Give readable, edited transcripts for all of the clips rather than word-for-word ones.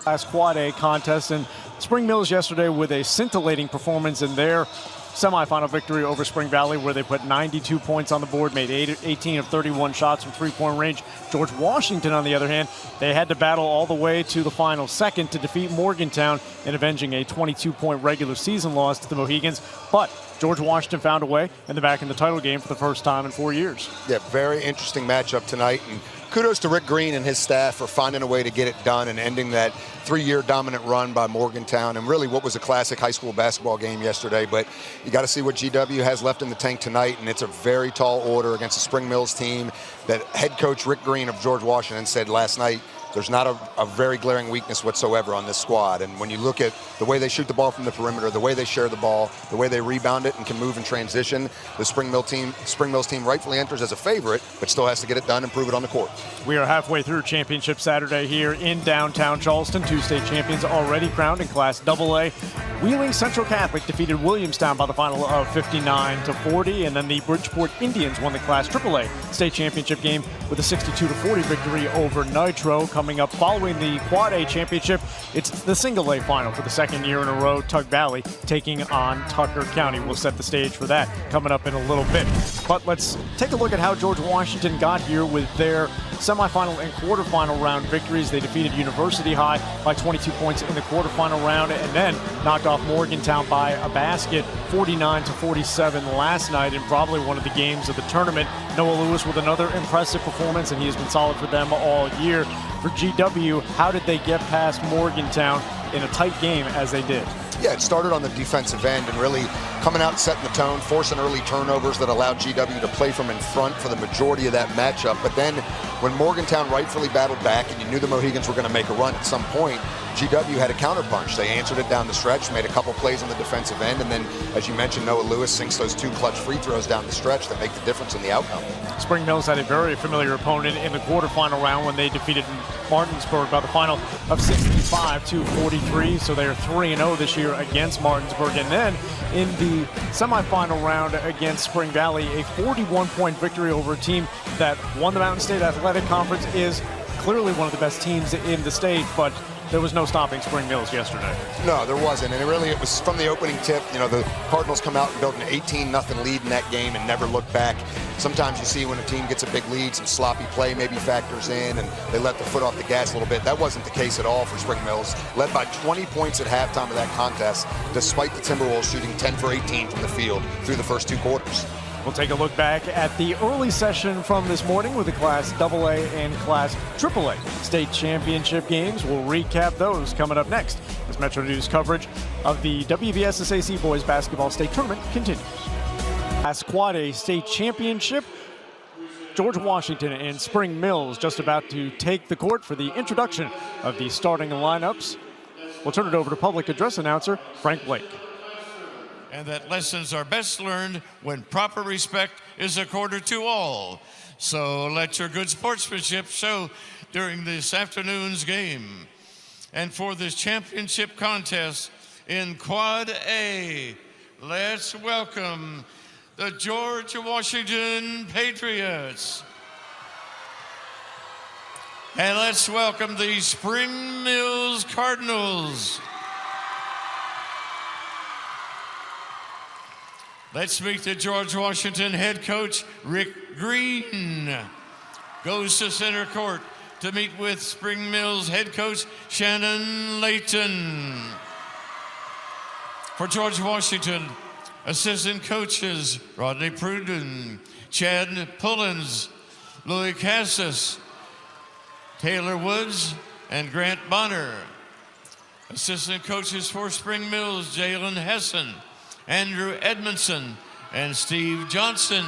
Last Quad A contest, and Spring Mills yesterday with a scintillating performance in their semifinal victory over Spring Valley, where they put 92 points on the board, made 18 of 31 shots from three-point range. George Washington, on the other hand, they had to battle all the way to the final second to defeat Morgantown in avenging a 22-point regular season loss to the Mohegans. But George Washington found a way, and they're back in the title game for the first time in 4 years. Yeah, very interesting matchup tonight, and kudos to Rick Green and his staff for finding a way to get it done and ending that 3-year dominant run by Morgantown, and really what was a classic high school basketball game yesterday. But you got to see what GW has left in the tank tonight, and it's a very tall order against the Spring Mills team that head coach Rick Green of George Washington said last night there's not a very glaring weakness whatsoever on this squad. And when you look at the way they shoot the ball from the perimeter, the way they share the ball, the way they rebound it and can move in transition, the Spring Mills team rightfully enters as a favorite, but still has to get it done and prove it on the court. We are halfway through Championship Saturday here in downtown Charleston. Two state champions already crowned in Class AA. Wheeling Central Catholic defeated Williamstown by the final of 59-40, and then the Bridgeport Indians won the Class AAA state championship game with a 62-40 victory over Nitro. Coming up following the Quad A championship, it's the Single A final for the second year in a row. Tug Valley taking on Tucker County. We'll set the stage for that coming up in a little bit. But let's take a look at how George Washington got here with their semifinal and quarterfinal round victories. They defeated University High by 22 points in the quarterfinal round, and then knocked off Morgantown by a basket, 49-47 last night, in probably one of the games of the tournament. Noah Lewis with another impressive performance, and he has been solid for them all year. For GW, how did they get past Morgantown in a tight game as they did? Yeah, it started on the defensive end and really coming out, setting the tone, forcing early turnovers that allowed GW to play from in front for the majority of that matchup. But then when Morgantown rightfully battled back and you knew the Mohegans were going to make a run at some point, GW had a counterpunch. They answered it down the stretch, made a couple plays on the defensive end, and then, as you mentioned, Noah Lewis sinks those two clutch free throws down the stretch that make the difference in the outcome. Spring Mills had a very familiar opponent in the quarterfinal round when they defeated Martinsburg by the final of 65-43, so they are 3-0 this year against Martinsburg. And then in the semifinal round against Spring Valley, a 41-point victory over a team that won the Mountain State Athletic Conference, is clearly one of the best teams in the state, but there was no stopping Spring Mills yesterday. No, there wasn't, and it was from the opening tip. You know, the Cardinals come out and build an 18-0 lead in that game and never look back. Sometimes you see when a team gets a big lead, some sloppy play maybe factors in, and they let the foot off the gas a little bit. That wasn't the case at all for Spring Mills. Led by 20 points at halftime of that contest, despite the Timberwolves shooting 10 for 18 from the field through the first two quarters. We'll take a look back at the early session from this morning with the Class AA and Class AAA state championship games. We'll recap those coming up next as Metro News coverage of the WVSSAC Boys Basketball State Tournament continues. Class Quad A state championship, George Washington and Spring Mills just about to take the court for the introduction of the starting lineups. We'll turn it over to public address announcer Frank Blake. And that lessons are best learned when proper respect is accorded to all. So let your good sportsmanship show during this afternoon's game. And for this championship contest in Quad A, let's welcome the George Washington Patriots. And let's welcome the Spring Mills Cardinals. Let's meet the George Washington head coach, Rick Green. Goes to center court to meet with Spring Mills head coach, Shannon Layton. For George Washington, assistant coaches, Rodney Pruden, Chad Pullins, Louis Cassis, Taylor Woods, and Grant Bonner. Assistant coaches for Spring Mills, Jalen Hessen, Andrew Edmondson, and Steve Johnson.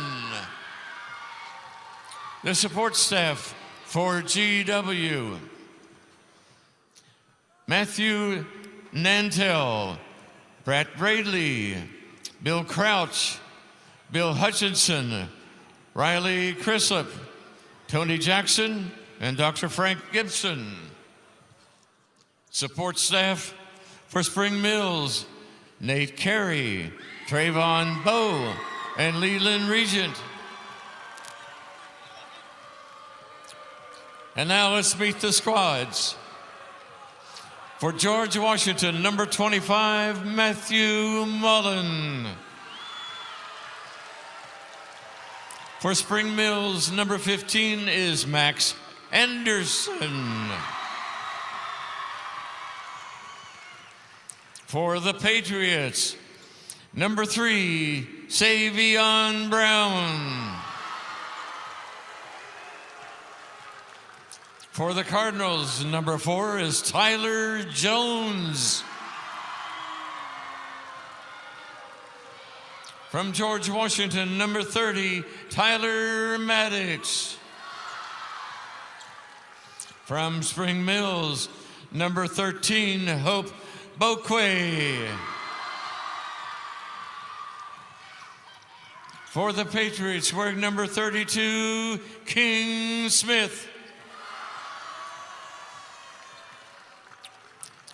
The support staff for GW: Matthew Nantel, Brett Bradley, Bill Crouch, Bill Hutchinson, Riley Crislip, Tony Jackson, and Dr. Frank Gibson. Support staff for Spring Mills: Nate Carey, Trayvon Bowe, and Leland Regent. And now let's meet the squads. For George Washington, number 25, Matthew Mullen. For Spring Mills, number 15 is Max Anderson. For the Patriots, number 3, Savion Brown. For the Cardinals, number 4 is Tyler Jones. From George Washington, number 30, Tyler Maddox. From Spring Mills, number 13, Hope Boquet. For the Patriots, wearing number 32, King Smith.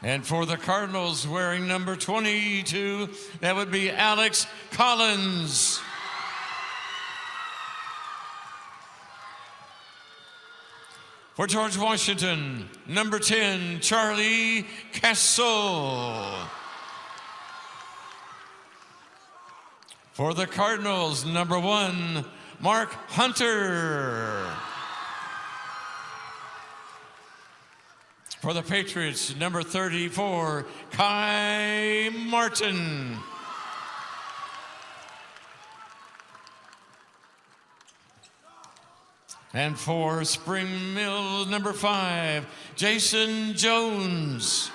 And for the Cardinals, wearing number 22, that would be Alex Collins. For George Washington, number 10, Charlie Castle. For the Cardinals, number 1, Mark Hunter. For the Patriots, number 34, Kai Martin. And for Spring Mill, number 5, Jason Jones.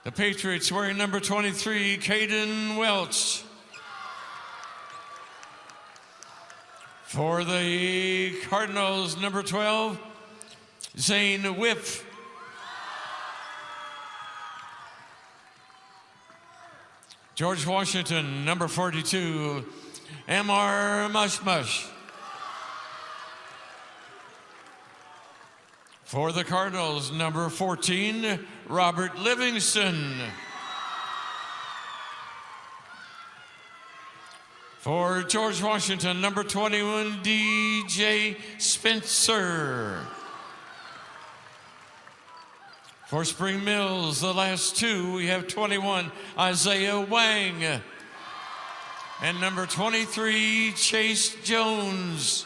The Patriots wearing number 23, Caden Welch. For the Cardinals, number 12, Zane Whiff. George Washington, number 42, Amar Mushmush. For the Cardinals, number 14, Robert Livingston. For George Washington, number 21, DJ Spencer. For Spring Mills, the last 2, we have 21, Isaiah Wang. And number 23, Chase Jones.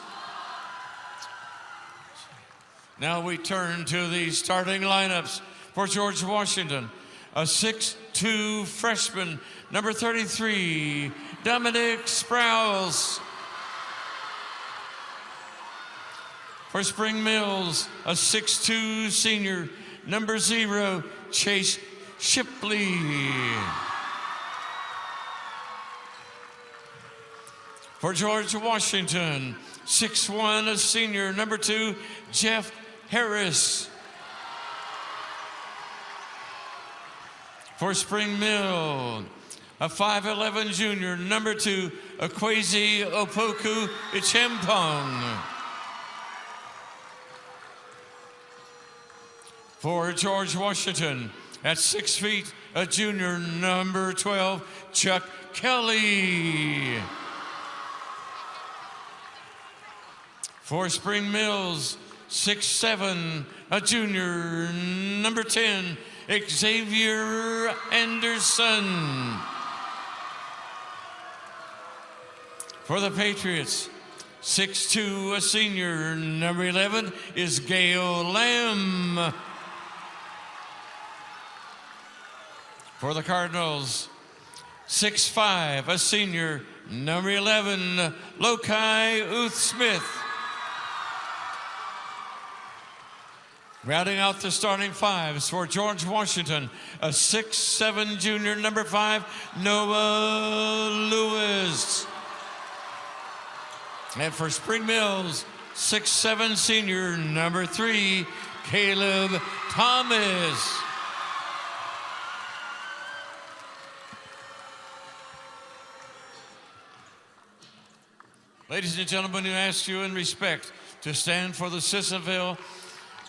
Now we turn to the starting lineups for George Washington. A 6'2" freshman, number 33, Dominic Sprouse. For Spring Mills, a 6'2" senior, number 0, Chase Shipley. For George Washington, 6'1", a senior, number 2, Jeff Harris. For Spring Mill, a 5'11" junior, number 2, Akwesi Opoku Ichempong. For George Washington, at 6 feet, a junior, number 12, Chuck Kelly. For Spring Mills, 6'7", a junior, number 10, Xavier Anderson. For the Patriots, 6'2", a senior, number 11 is Gail Lamb. For the Cardinals, 6'5", a senior, number 11, Lokai Uth Smith. Rounding out the starting 5s for George Washington, a 6'7" junior, number 5, Noah Lewis. And for Spring Mills, 6'7" senior, number 3, Caleb Thomas. Ladies and gentlemen, we ask you in respect to stand for the Sissonville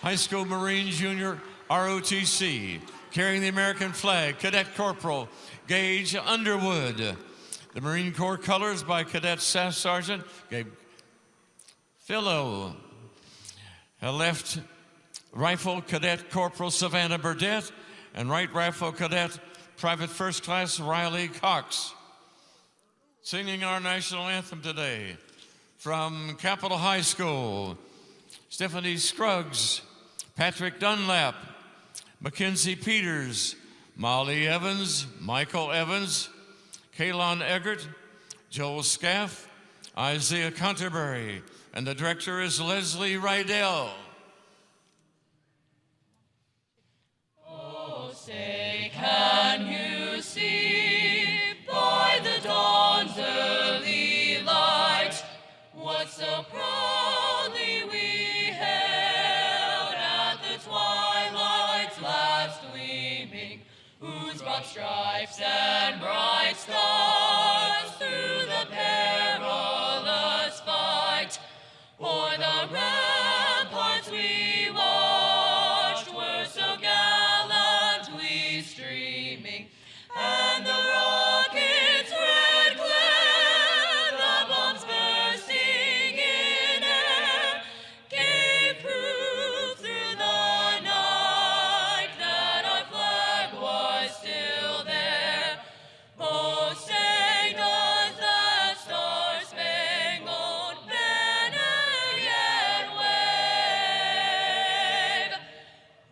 High School Marine Junior ROTC, carrying the American flag, Cadet Corporal Gage Underwood. The Marine Corps colors by Cadet Staff Sergeant Gabe Philo. Left Rifle Cadet Corporal Savannah Burdett, and Right Rifle Cadet Private First Class Riley Cox. Singing our national anthem today, from Capitol High School, Stephanie Scruggs, Patrick Dunlap, Mackenzie Peters, Molly Evans, Michael Evans, Kaylon Eggert, Joel Scaff, Isaiah Canterbury, and the director is Leslie Rydell. Oh, say, can you see by the dawn's early light what so proudly we hailed at the twilight's last gleaming, whose broad stripes and bright stars through the perilous fight o'er the ramparts we watched were so gallantly streaming, and the rockets' red glare, the bombs bursting in air, gave proof through the night that our flag was still there. Oh, say does that star-spangled banner yet wave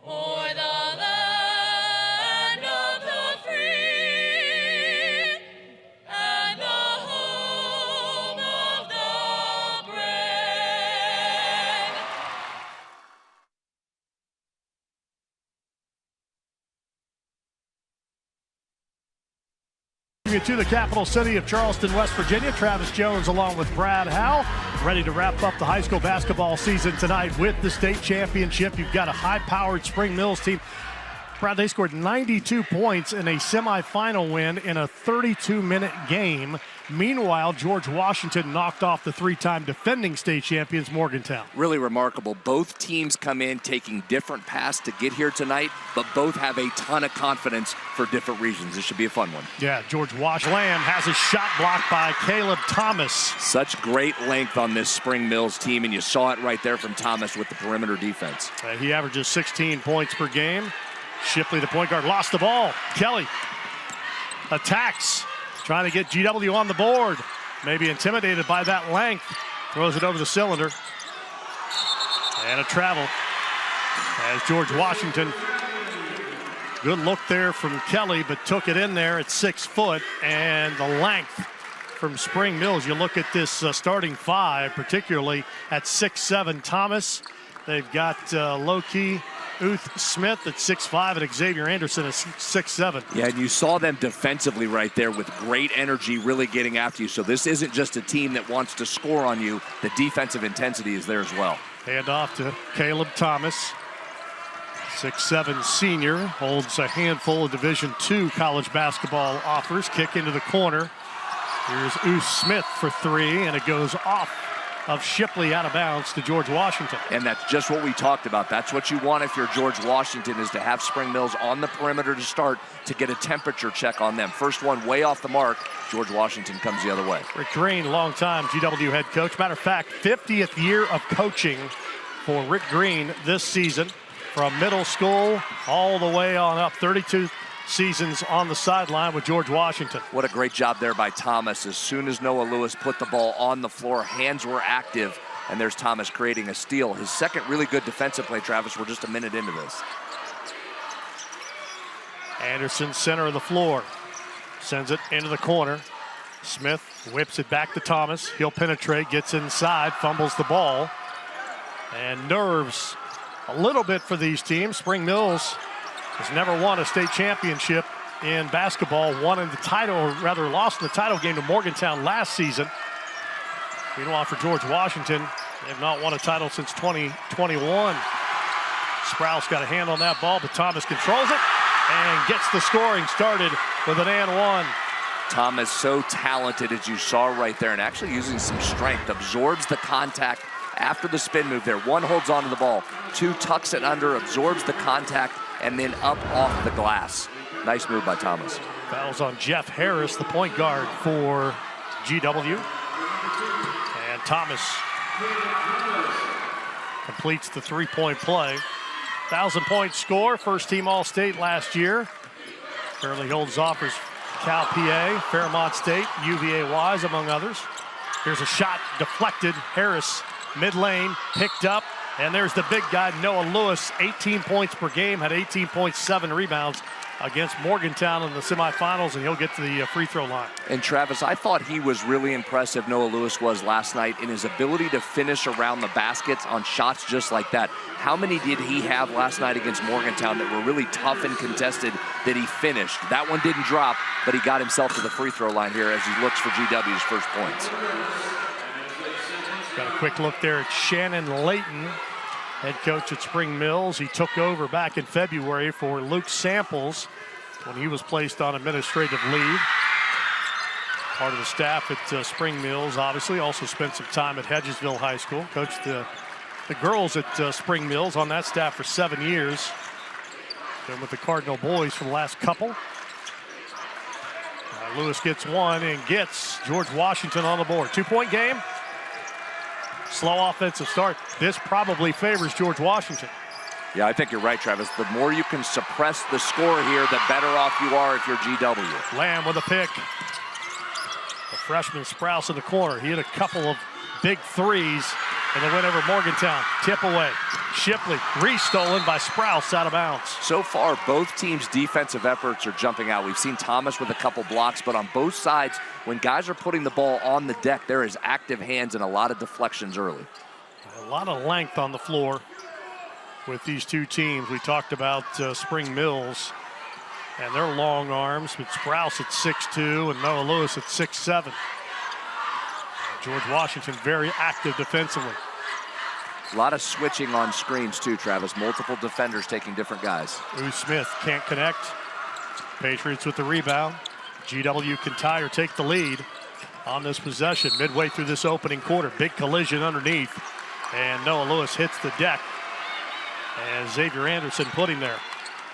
o'er the land of the free and the home of the brave? To the capital city of Charleston, West Virginia. Travis Jones along with Brad Howell, ready to wrap up the high school basketball season tonight with the state championship. You've got a high-powered Spring Mills team. Brad, they scored 92 points in a semifinal win in a 32-minute game. Meanwhile, George Washington knocked off the three-time defending state champions Morgantown. Really remarkable. Both teams come in taking different paths to get here tonight, but both have a ton of confidence for different reasons. This should be a fun one. Yeah, George Washington Lamb has a shot blocked by Caleb Thomas. Such great length on this Spring Mills team, and you saw it right there from Thomas with the perimeter defense. He averages 16 points per game. Shipley, the point guard, lost the ball. Kelly attacks, trying to get GW on the board. Maybe intimidated by that length. Throws it over the cylinder. And a travel as George Washington. Good look there from Kelly, but took it in there at 6 foot. And the length from Spring Mills. You look at this starting five, particularly at 6'7", Thomas. They've got low-key Uth Smith at 6'5", and Xavier Anderson at 6'7". Yeah, and you saw them defensively right there with great energy really getting after you. So this isn't just a team that wants to score on you. The defensive intensity is there as well. Hand off to Caleb Thomas. 6'7" senior, holds a handful of Division II college basketball offers. Kick into the corner. Here's Uth Smith for three, and it goes off of Shipley out of bounds to George Washington. And that's just what we talked about. That's what you want if you're George Washington, is to have Spring Mills on the perimeter to start, to get a temperature check on them. First one way off the mark. George Washington comes the other way. Rick Green, longtime GW head coach. Matter of fact, 50th year of coaching for Rick Green this season. From middle school all the way on up, 32 seasons on the sideline with George Washington. What a great job there by Thomas. As soon as Noah Lewis put the ball on the floor, hands were active, and there's Thomas creating a steal. His second really good defensive play, Travis. We're just a minute into this. Anderson, center of the floor, sends it into the corner. Smith whips it back to Thomas. He'll penetrate, gets inside, fumbles the ball, and nerves a little bit for these teams. Spring Mills has never won a state championship in basketball, won in the title, or rather lost in the title game to Morgantown last season. Meanwhile, for George Washington, they have not won a title since 2021. Sprouse got a hand on that ball, but Thomas controls it and gets the scoring started with an and one. Thomas, so talented, as you saw right there, and actually using some strength, absorbs the contact after the spin move there. One, holds onto the ball. Two, tucks it under, absorbs the contact, and then up off the glass. Nice move by Thomas. Fouls on Jeff Harris, the point guard for GW. And Thomas completes the three-point play. 1,000-point score, first team All-State last year. Currently holds offers Cal PA, Fairmont State, UVA Wise, among others. Here's a shot deflected. Harris, mid-lane, picked up. And there's the big guy, Noah Lewis, 18 points per game, had 18.7 rebounds against Morgantown in the semifinals, and he'll get to the free throw line. And Travis, I thought he was really impressive, Noah Lewis was last night, in his ability to finish around the baskets on shots just like that. How many did he have last night against Morgantown that were really tough and contested that he finished? That one didn't drop, but he got himself to the free throw line here as he looks for GW's first points. Got a quick look there at Shannon Layton, head coach at Spring Mills. He took over back in February for Luke Samples when he was placed on administrative leave. Part of the staff at Spring Mills, obviously. Also spent some time at Hedgesville High School. Coached the girls at Spring Mills, on that staff for 7 years. Been with the Cardinal boys for the last couple. Lewis gets one and gets George Washington on the board. 2-point game. Slow offensive start. This probably favors George Washington. Yeah, I think you're right, Travis. The more you can suppress the score here, the better off you are if you're GW. Lamb with a pick. The freshman Sprouse in the corner. He hit a couple of big threes in the win over Morgantown. Tip away. Shipley re-stolen by Sprouse out of bounds. So far, both teams' defensive efforts are jumping out. We've seen Thomas with a couple blocks, but on both sides, when guys are putting the ball on the deck, there is active hands and a lot of deflections early. A lot of length on the floor with these two teams. We talked about Spring Mills and their long arms, with Sprouse at 6'2" and Noah Lewis at 6'7". George Washington very active defensively. A lot of switching on screens too, Travis. Multiple defenders taking different guys. Ooh, Smith can't connect. Patriots with the rebound. GW can tie or take the lead on this possession. Midway through this opening quarter, big collision underneath. And Noah Lewis hits the deck. And Xavier Anderson put him there.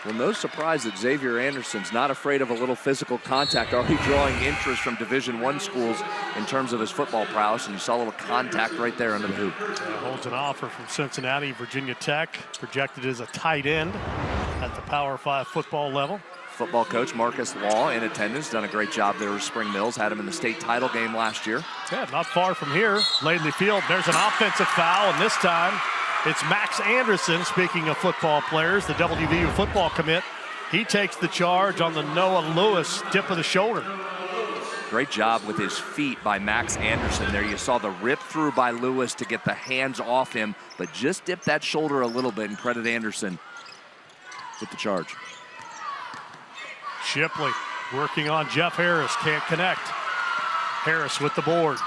Well, no surprise that Xavier Anderson's not afraid of a little physical contact, already drawing interest from Division I schools in terms of his football prowess, and you saw a little contact right there under the hoop. Holds an offer from Cincinnati, Virginia Tech, projected as a tight end at the Power 5 football level. Football coach Marcus Law in attendance, done a great job there with Spring Mills, had him in the state title game last year. Yeah, not far from here. Laidley Field, there's an offensive foul, and this time it's Max Anderson. Speaking of football players, the WVU football commit, he takes the charge on the Noah Lewis dip of the shoulder. Great job with his feet by Max Anderson there. You saw the rip through by Lewis to get the hands off him, but just dip that shoulder a little bit and credit Anderson with the charge. Shipley working on Jeff Harris, can't connect. Harris with the board.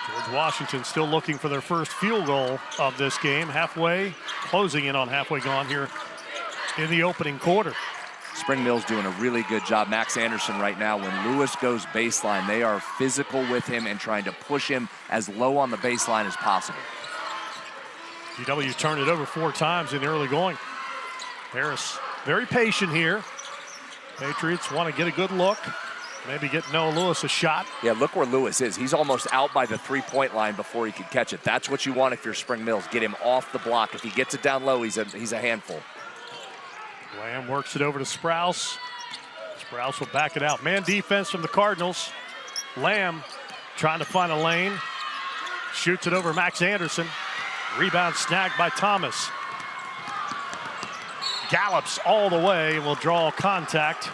George Washington still looking for their first field goal of this game. Halfway, closing in on halfway gone here in the opening quarter. Spring Mills doing a really good job. Max Anderson right now, when Lewis goes baseline, they are physical with him and trying to push him as low on the baseline as possible. GW turned it over 4 times in the early going. Harris very patient here. Patriots want to get a good look. Maybe get Noah Lewis a shot. Yeah, look where Lewis is. He's almost out by the 3-point line before he could catch it. That's what you want if you're Spring Mills. Get him off the block. If he gets it down low, he's a handful. Lamb works it over to Sprouse. Sprouse will back it out. Man defense from the Cardinals. Lamb trying to find a lane. Shoots it over Max Anderson. Rebound snagged by Thomas. Gallops all the way and will draw contact.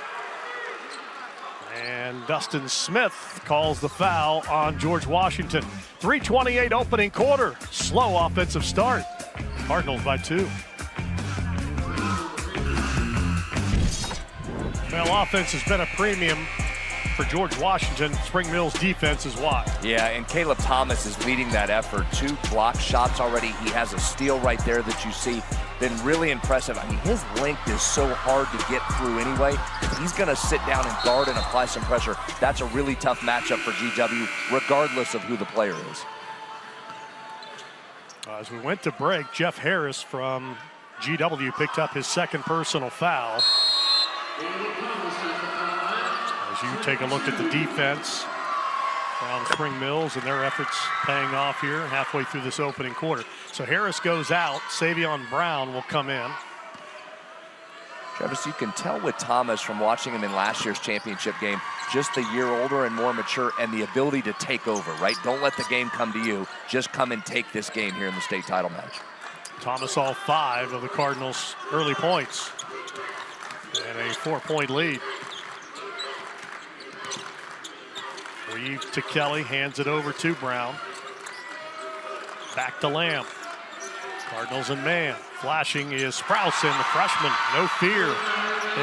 And Dustin Smith calls the foul on George Washington. 3:28 opening quarter. Slow offensive start. Cardinals by 2. Well, offense has been a premium for George Washington. Spring Mills defense is why. Yeah, and Caleb Thomas is leading that effort. 2 block shots already. He has a steal right there that you see. Been really impressive. I mean, his length is so hard to get through anyway. If he's going to sit down and guard and apply some pressure, that's a really tough matchup for GW, regardless of who the player is. As we went to break, Jeff Harris from GW picked up his 2nd personal foul. As you take a look at the defense Around Spring Mills, and their efforts paying off here halfway through this opening quarter. So Harris goes out. Savion Brown will come in. Travis, you can tell with Thomas from watching him in last year's championship game, just a year older and more mature, and the ability to take over, right? Don't let the game come to you. Just come and take this game here in the state title match. Thomas all 5 of the Cardinals' early points. And a 4-point lead. Weave to Kelly, hands it over to Brown. Back to Lamb. Cardinals in man. Flashing is Sprouson, the freshman. No fear.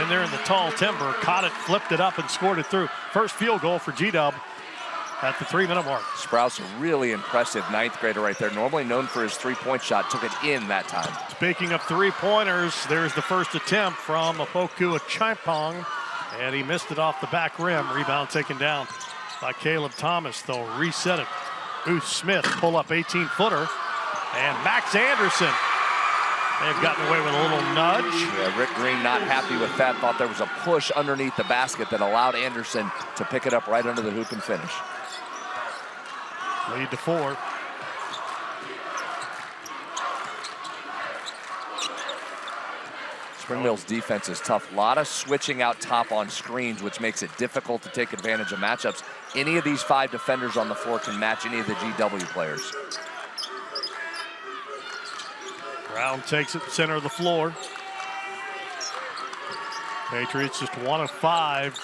In there in the tall timber. Caught it, flipped it up, and scored it through. First field goal for G-Dub at the 3-minute mark. Sprouse, a really impressive 9th grader right there. Normally known for his 3-point shot. Took it in that time. Speaking of 3-pointers, there's the first attempt from Opoku Champong. And he missed it off the back rim. Rebound taken down by Caleb Thomas. They'll reset it. Booth Smith pull up 18-footer. And Max Anderson. They've gotten away with a little nudge. Yeah, Rick Green not happy with that. Thought there was a push underneath the basket that allowed Anderson to pick it up right under the hoop and finish. Lead to 4. Spring Mill's defense is tough. A lot of switching out top on screens, which makes it difficult to take advantage of matchups. Any of these 5 defenders on the floor can match any of the GW players. Brown takes it center of the floor. Patriots just 1 of 5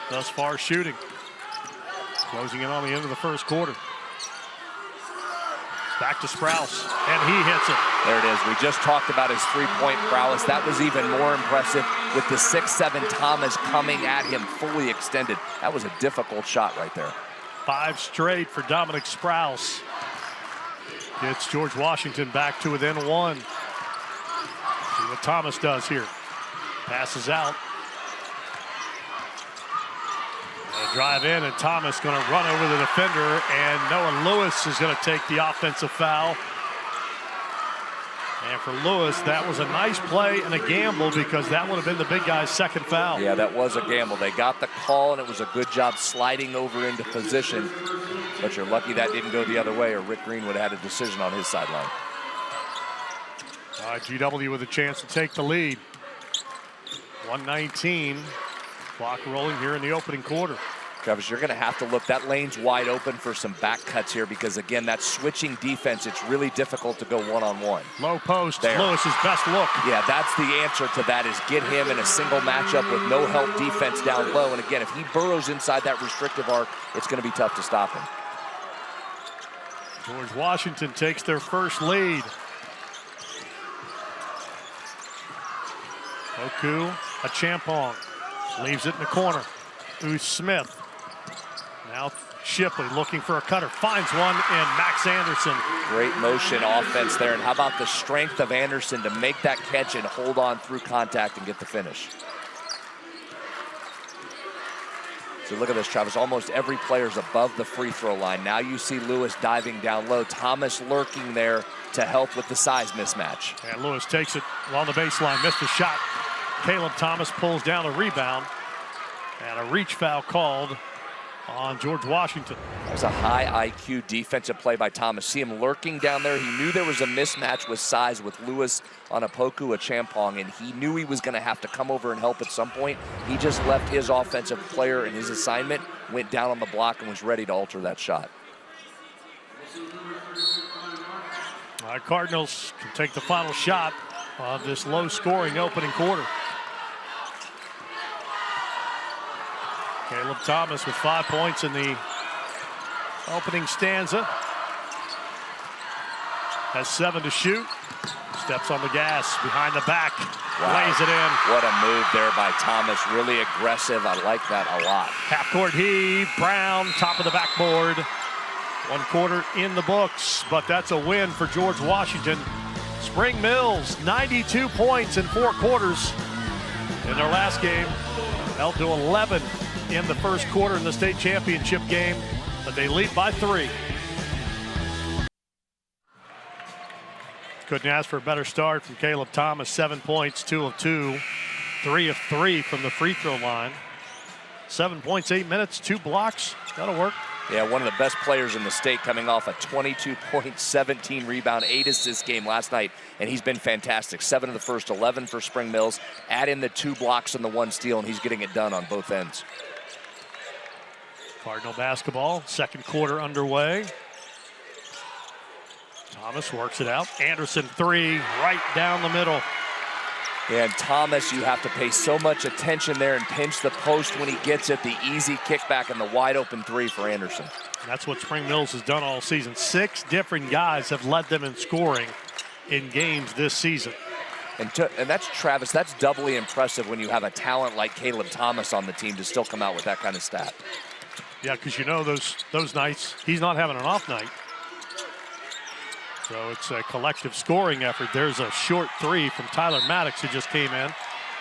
thus far shooting. Closing in on the end of the first quarter. Back to Sprouse, and he hits it. There it is. We just talked about his 3-point prowess. That was even more impressive with the 6'7" Thomas coming at him fully extended. That was a difficult shot right there. 5 straight for Dominic Sprouse. Gets George Washington back to within 1. See what Thomas does here. Passes out. They drive in, and Thomas going to run over the defender, and Noah Lewis is going to take the offensive foul. And for Lewis, that was a nice play and a gamble because that would have been the big guy's second foul. Yeah, that was a gamble. They got the call, and it was a good job sliding over into position. But you're lucky that didn't go the other way, or Rick Green would have had a decision on his sideline. All right, GW with a chance to take the lead. 1:19. Clock rolling here in the opening quarter. Travis, you're going to have to look. That lane's wide open for some back cuts here because, again, that switching defense, it's really difficult to go one-on-one. Low post, there. Lewis's best look. Yeah, that's the answer to that, is get him in a single matchup with no help defense down low. And, again, if he burrows inside that restrictive arc, it's going to be tough to stop him. George Washington takes their first lead. Oku, a Champong. Leaves it in the corner. Ooh, Smith. Now Shipley looking for a cutter. Finds one, and Max Anderson. Great motion offense there. And how about the strength of Anderson to make that catch and hold on through contact and get the finish? So look at this, Travis. Almost every player's above the free throw line. Now you see Lewis diving down low. Thomas lurking there to help with the size mismatch. And Lewis takes it along the baseline. Missed the shot. Caleb Thomas pulls down a rebound. And a reach foul called on George Washington. That was a high IQ defensive play by Thomas. See him lurking down there. He knew there was a mismatch with size with Lewis on Opoku Champong, and he knew he was going to have to come over and help at some point. He just left his offensive player in his assignment, went down on the block, and was ready to alter that shot. Cardinals can take the final shot of this low-scoring opening quarter. Caleb Thomas with 5 points in the opening stanza. Has 7 to shoot. Steps on the gas behind the back. Wow. Lays it in. What a move there by Thomas. Really aggressive. I like that a lot. Half-court heave. Brown, top of the backboard. 1 quarter in the books, but that's a win for George Washington. Spring Mills, 92 points in 4 quarters in their last game. Held to 11 in the first quarter in the state championship game, but they lead by 3. Couldn't ask for a better start from Caleb Thomas. 7 points, 2 of 2, 3 of 3 from the free throw line. 7 points, 8 minutes, 2 blocks. That'll work. Yeah, one of the best players in the state, coming off a 22-point, 17 rebound, 8 assist game last night, and he's been fantastic. 7 of the first 11 for Spring Mills. Add in the 2 blocks and the 1 steal, and he's getting it done on both ends. Cardinal basketball, second quarter underway. Thomas works it out. Anderson 3, right down the middle. And Thomas, you have to pay so much attention there and pinch the post when he gets it. The easy kickback and the wide open 3 for Anderson. That's what Spring Mills has done all season. 6 different guys have led them in scoring in games this season. And that's, Travis, that's doubly impressive when you have a talent like Caleb Thomas on the team to still come out with that kind of stat. Yeah, because you know those nights, he's not having an off night. So it's a collective scoring effort. There's a short 3 from Tyler Maddox, who just came in.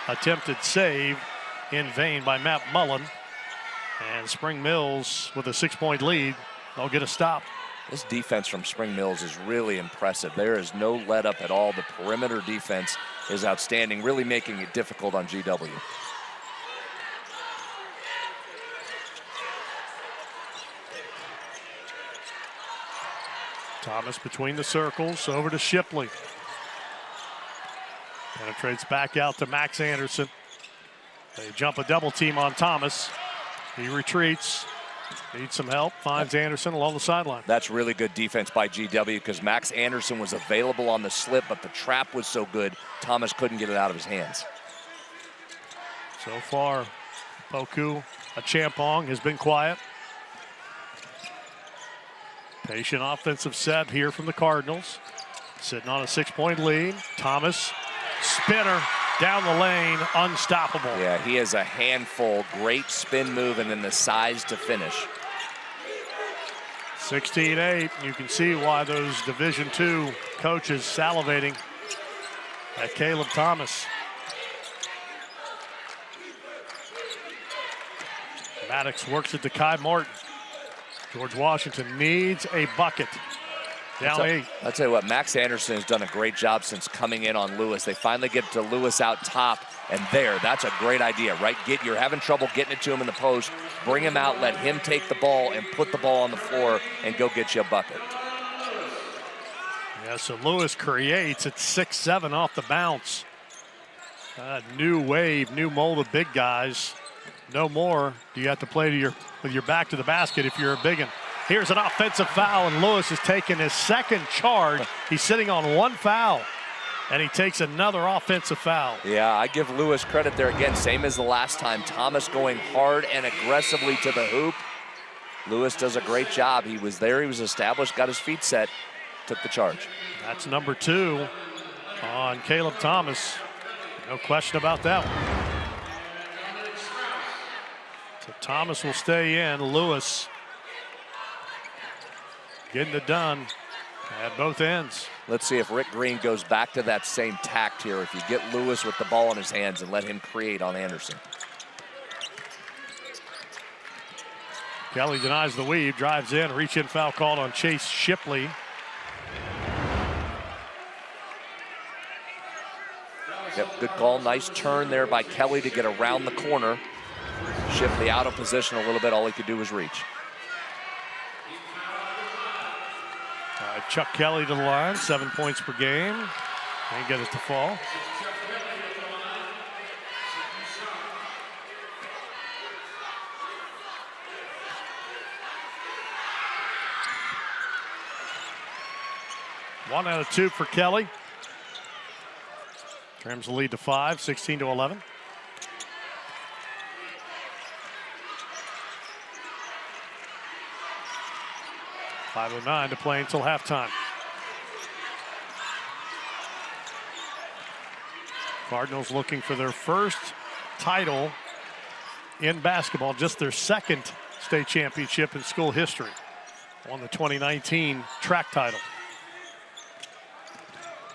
Attempted save in vain by Matt Mullen. And Spring Mills with a 6-point lead. They'll get a stop. This defense from Spring Mills is really impressive. There is no let up at all. The perimeter defense is outstanding, really making it difficult on GW. Thomas between the circles, over to Shipley. Penetrates back out to Max Anderson. They jump a double team on Thomas. He retreats, needs some help, finds Anderson along the sideline. That's really good defense by GW because Max Anderson was available on the slip, but the trap was so good, Thomas couldn't get it out of his hands. So far, Poku Achampong has been quiet. Patient offensive set here from the Cardinals. Sitting on a 6-point lead. Thomas, spinner, down the lane, unstoppable. Yeah, he has a handful, great spin move, and then the size to finish. 16-8, you can see why those Division II coaches salivating at Caleb Thomas. Maddox works it to Kai Martin. George Washington needs a bucket. Down 8. I'll tell you what, Max Anderson has done a great job since coming in on Lewis. They finally get to Lewis out top, and that's a great idea, right? You're having trouble getting it to him in the post. Bring him out, let him take the ball, and put the ball on the floor, and go get you a bucket. Yeah, so Lewis creates at 6'7" off the bounce. New wave, new mold of big guys. No more do you have to play with your back to the basket if you're a big one. Here's an offensive foul, and Lewis has taken his second charge. He's sitting on 1 foul, and he takes another offensive foul. Yeah, I give Lewis credit there again, same as the last time. Thomas going hard and aggressively to the hoop. Lewis does a great job. He was there, he was established, got his feet set, took the charge. That's number 2 on Caleb Thomas. No question about that one. So Thomas will stay in. Lewis getting it done at both ends. Let's see if Rick Green goes back to that same tact here. If you get Lewis with the ball in his hands and let him create on Anderson. Kelly denies the weave, drives in, reach-in foul called on Chase Shipley. Yep, good call. Nice turn there by Kelly to get around the corner. Shipley out of position a little bit. All he could do was reach. Chuck Kelly to the line, 7 points per game. Can't get it to fall. One out of 2 for Kelly. Trims the lead to 5, 16-11. .509 to play until halftime. Cardinals looking for their first title in basketball, just their second state championship in school history. Won the 2019 track title.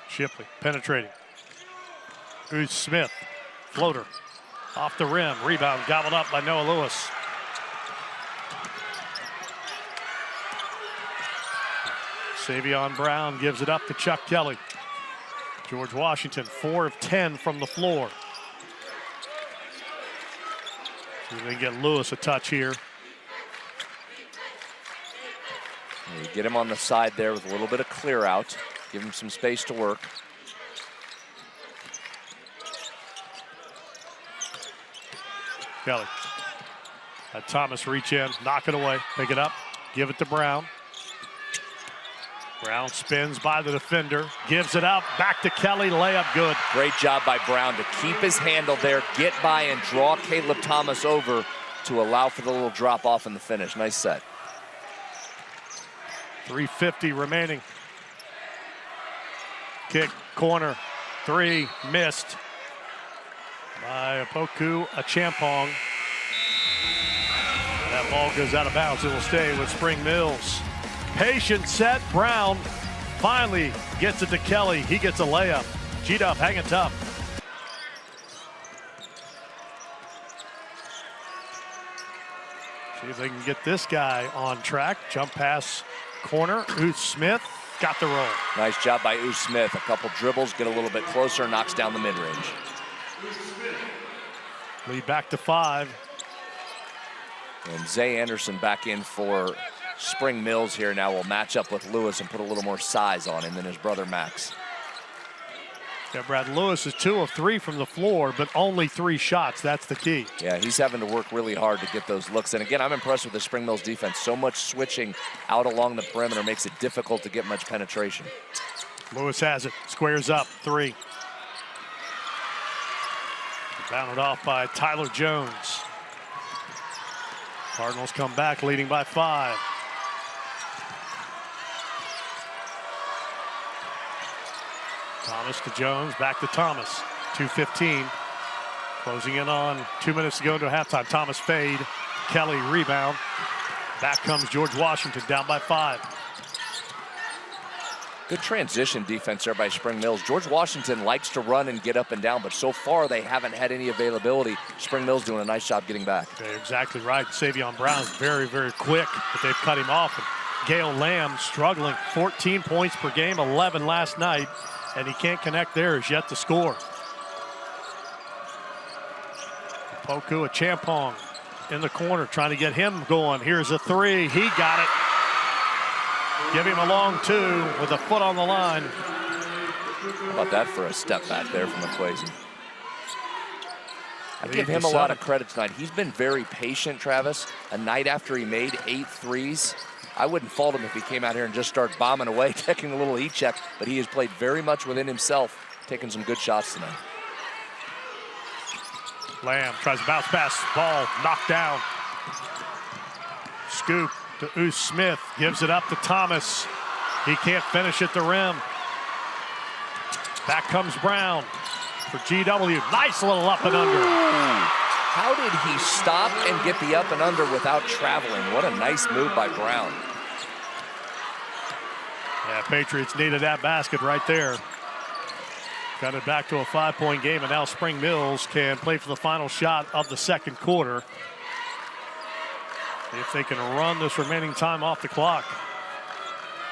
Shipley penetrating. Who's Smith? Floater. Off the rim. Rebound gobbled up by Noah Lewis. Savion Brown gives it up to Chuck Kelly. George Washington, 4 of 10 from the floor. See if they can get Lewis a touch here. You get him on the side there with a little bit of clear out. Give him some space to work. Kelly. Had Thomas reach in, knock it away, pick it up, give it to Brown. Brown spins by the defender, gives it up, back to Kelly, layup good. Great job by Brown to keep his handle there, get by and draw Caleb Thomas over to allow for the little drop off in the finish. Nice set. 3:50 remaining. Kick, corner, three, missed by Opoku Achampong. That ball goes out of bounds. It will stay with Spring Mills. Patient set. Brown finally gets it to Kelly. He gets a layup. G-Dub hanging tough. See if they can get this guy on track. Jump pass, corner. Uth Smith got the roll. Nice job by Uth Smith. A couple dribbles, get a little bit closer, knocks down the mid-range. Lead back to 5. And Zay Anderson back in for Spring Mills here now will match up with Lewis and put a little more size on him than his brother Max. Yeah, Brad Lewis is 2 of 3 from the floor, but only 3 shots. That's the key. Yeah, he's having to work really hard to get those looks. And again, I'm impressed with the Spring Mills defense. So much switching out along the perimeter makes it difficult to get much penetration. Lewis has it, squares up, 3. Bounded off by Tyler Jones. Cardinals come back leading by 5. Thomas to Jones, back to Thomas. 2:15. Closing in on 2 minutes to go into halftime. Thomas fade. Kelly rebound. Back comes George Washington down by 5. Good transition defense there by Spring Mills. George Washington likes to run and get up and down, but so far they haven't had any availability. Spring Mills doing a nice job getting back. They're exactly right. Savion Brown's very, very quick, but they've cut him off. And Gale Lamb struggling. 14 points per game, 11 last night, and he can't connect there as yet to score. Poku Achampong in the corner trying to get him going. Here's a 3. He got it. Give him a long 2 with a foot on the line. How about that for a step back there from Equation? I give him a lot of credit tonight. He's been very patient, Travis. A night after he made 8 threes, I wouldn't fault him if he came out here and just started bombing away, taking a little heat check, but he has played very much within himself, taking some good shots tonight. Lamb tries to bounce pass, ball knocked down. Scoop to Uth Smith, gives it up to Thomas. He can't finish at the rim. Back comes Brown for GW. Nice little up and under. Ooh. How did he stop and get the up and under without traveling? What a nice move by Brown. Yeah, Patriots needed that basket right there. Got it back to a 5-point game, and now Spring Mills can play for the final shot of the second quarter. If they can run this remaining time off the clock.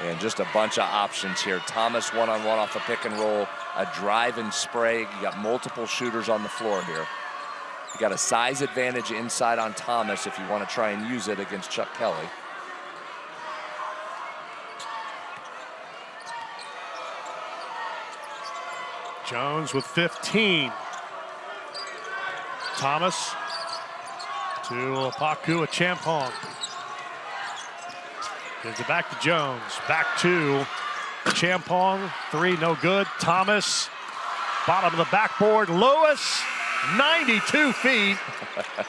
And just a bunch of options here. Thomas one-on-one off a pick and roll, a drive and spray. You got multiple shooters on the floor here. You got a size advantage inside on Thomas if you want to try and use it against Chuck Kelly. Jones with 15. Thomas to Opoku Achampong. Gives it back to Jones. Back to Achampong. 3, no good. Thomas, bottom of the backboard. Lewis, 92 feet.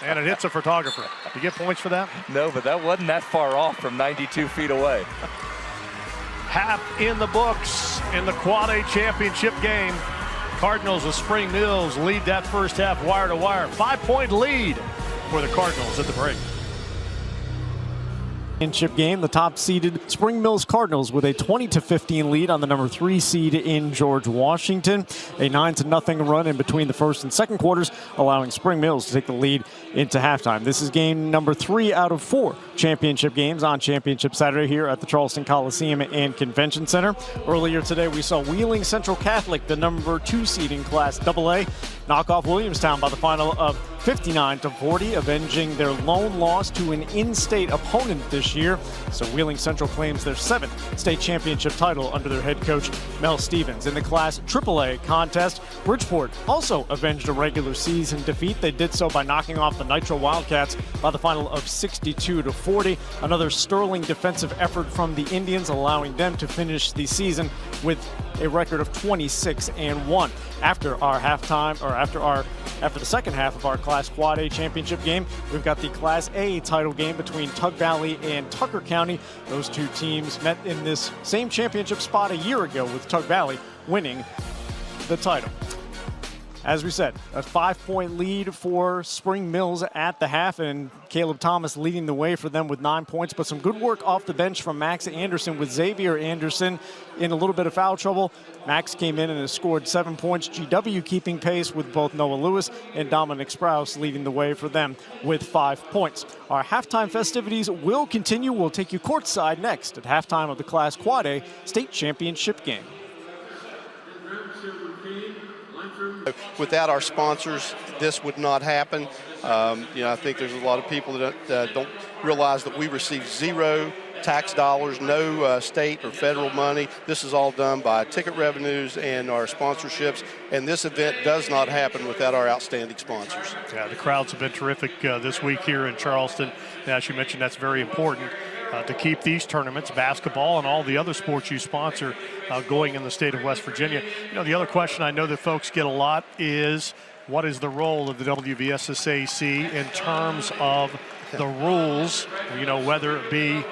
And it hits a photographer. You get points for that? No, but that wasn't that far off from 92 feet away. Half in the books in the Quad A championship game. Cardinals of Spring Mills lead that first half wire to wire. 5-point lead for the Cardinals at the break. Championship game, the top-seeded Spring Mills Cardinals with a 20-15 lead on the number 3 seed in George Washington. A 9-0 run in between the first and second quarters, allowing Spring Mills to take the lead into halftime. This is game number 3 out of 4 championship games on Championship Saturday here at the Charleston Coliseum and Convention Center. Earlier today, we saw Wheeling Central Catholic, the number 2 seed in Class AA, knock off Williamstown by the final of 59-40, avenging their lone loss to an in-state opponent this year. So Wheeling Central claims their 7th state championship title under their head coach, Mel Stevens. In the Class AAA contest, Bridgeport also avenged a regular season defeat. They did so by knocking off the Nitro Wildcats by the final of 62-40. Another sterling defensive effort from the Indians, allowing them to finish the season with a record of 26-1. After the second half of our Class Quad A championship game, we've got the Class A title game between Tug Valley and Tucker County. Those two teams met in this same championship spot a year ago, with Tug Valley winning the title. As we said, a 5-point lead for Spring Mills at the half, and Caleb Thomas leading the way for them with 9 points. But some good work off the bench from Max Anderson, with Xavier Anderson in a little bit of foul trouble. Max came in and has scored 7 points. GW keeping pace with both Noah Lewis and Dominic Sprouse leading the way for them with 5 points. Our halftime festivities will continue. We'll take you courtside next at halftime of the Class Quad A state championship game. Without our sponsors, this would not happen. I think there's a lot of people that don't realize that we receive zero tax dollars, no state or federal money. This is all done by ticket revenues and our sponsorships, and this event does not happen without our outstanding sponsors. Yeah, the crowds have been terrific this week here in Charleston. And as you mentioned, that's very important to keep these tournaments, basketball and all the other sports you sponsor, going in the state of West Virginia. The other question I know that folks get a lot is, what is the role of the WVSSAC in terms of the rules, whether it be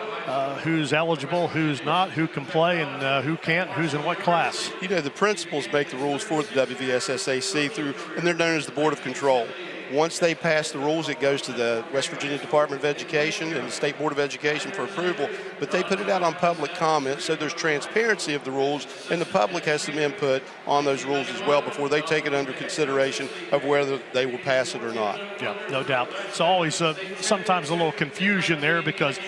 who's eligible, who's not, who can play, and who can't, who's in what class? The principals make the rules for the WVSSAC and they're known as the Board of Control. Once they pass the rules, it goes to the West Virginia Department of Education and the State Board of Education for approval, but they put it out on public comment, so there's transparency of the rules, and the public has some input on those rules as well before they take it under consideration of whether they will pass it or not. Yeah, no doubt. It's always sometimes a little confusion there, because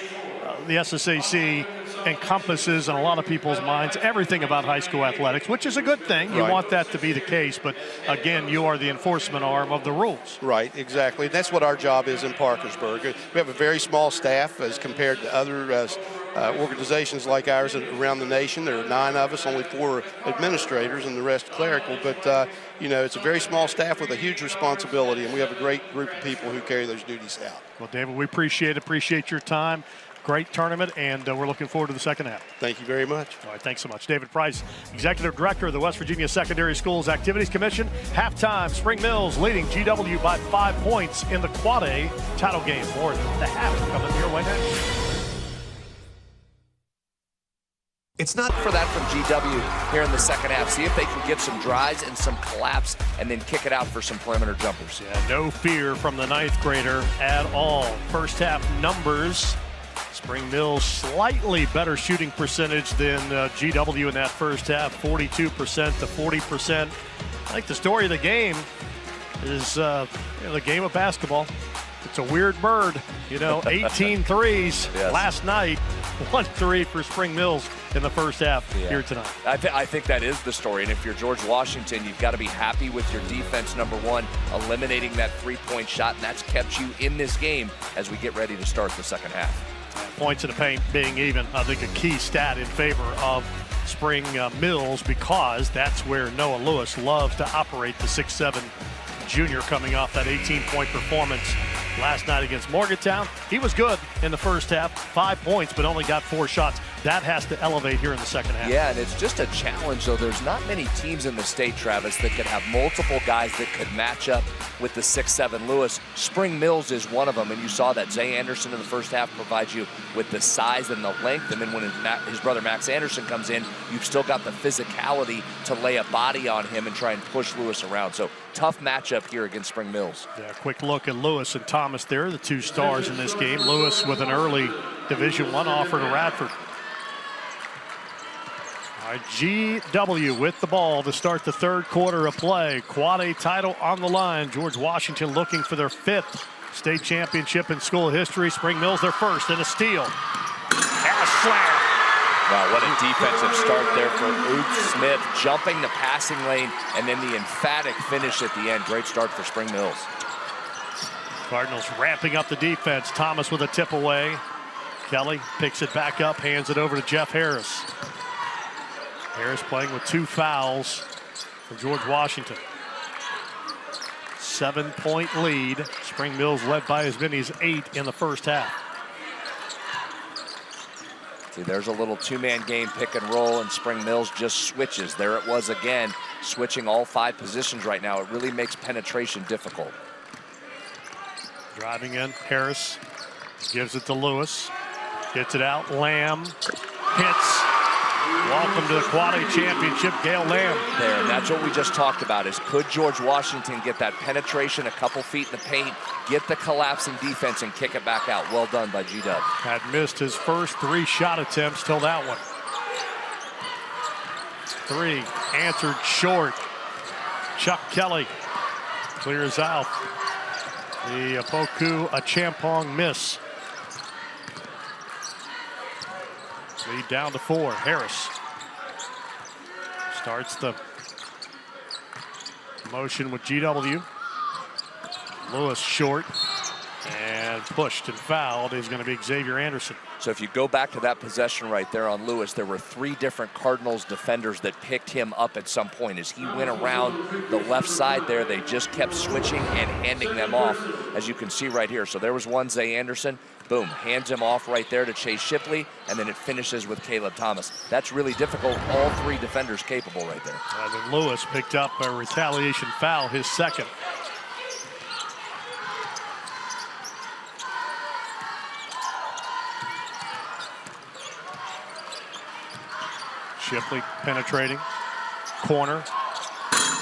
the SSAC encompasses in a lot of people's minds everything about high school athletics, which is a good thing. You want that to be the case, but again, you are the enforcement arm of the rules. Right, exactly. That's what our job is in Parkersburg. We have a very small staff as compared to other organizations like ours around the nation. There are 9 of us, only 4 administrators and the rest clerical, but it's a very small staff with a huge responsibility, and we have a great group of people who carry those duties out. Well, David, we appreciate your time. Great tournament, and we're looking forward to the second half. Thank you very much. All right, thanks so much. David Price, Executive Director of the West Virginia Secondary Schools Activities Commission. Halftime, Spring Mills leading GW by 5 points in the Quad A title game. More at the half coming your way next. It's not for that from GW here in the second half. See if they can get some drives and some collapse and then kick it out for some perimeter jumpers. Yeah, no fear from the 9th grader at all. First half numbers. Spring Mills slightly better shooting percentage than GW in that first half, 42% to 40%. I think the story of the game is the game of basketball. It's a weird bird, 18 threes last night, 1 3 for Spring Mills in the first half here tonight. I think that is the story, and if you're George Washington, you've got to be happy with your defense, number one, eliminating that 3-point shot, and that's kept you in this game as we get ready to start the second half. Points in the paint being even, I think, a key stat in favor of Spring Mills, because that's where Noah Lewis loves to operate, the 6'7" junior, coming off that 18-point performance last night against Morgantown. He was good in the first half, 5 points, but only got 4 shots. That has to elevate here in the second half. Yeah, and it's just a challenge, though. There's not many teams in the state, Travis, that could have multiple guys that could match up with the 6'7" Lewis. Spring Mills is one of them, and you saw that Zay Anderson in the first half provides you with the size and the length, and then when his brother Max Anderson comes in, you've still got the physicality to lay a body on him and try and push Lewis around. So tough matchup here against Spring Mills. Yeah, quick look at Lewis and Thomas there, the 2 stars in this game. Lewis with an early Division I offer to Radford. All right, GW with the ball to start the third quarter of play. Quad A title on the line. George Washington looking for their 5th state championship in school history. Spring Mills their first, and a steal. Pass slam. Wow, what a defensive start there for Oops Smith, jumping the passing lane, and then the emphatic finish at the end. Great start for Spring Mills. Cardinals ramping up the defense. Thomas with a tip away. Kelly picks it back up, hands it over to Jeff Harris. Harris playing with 2 fouls for George Washington. 7-point lead. Spring Mills led by as many as 8 in the first half. See, there's a little 2-man game, pick and roll, and Spring Mills just switches. There it was again, switching all 5 positions right now. It really makes penetration difficult. Driving in, Harris gives it to Lewis. Gets it out, Lamb hits. Welcome to the Quad A championship, Gail Lamb. There, and that's what we just talked about, is could George Washington get that penetration a couple feet in the paint, get the collapsing defense, and kick it back out? Well done by G-Dub. Had missed his first 3 shot attempts till that one. 3 answered short. Chuck Kelly clears out. The Poku Achampong miss. Lead down to 4. Harris starts the motion with GW. Lewis short and pushed and fouled is going to be Xavier Anderson. So if you go back to that possession right there on Lewis, there were 3 different Cardinals defenders that picked him up at some point. As he went around the left side there, they just kept switching and handing them off, as you can see right here. So there was one, Zay Anderson, boom, hands him off right there to Chase Shipley, and then it finishes with Caleb Thomas. That's really difficult. All 3 defenders capable right there. Then Lewis picked up a retaliation foul, his second. Shipley penetrating. Corner.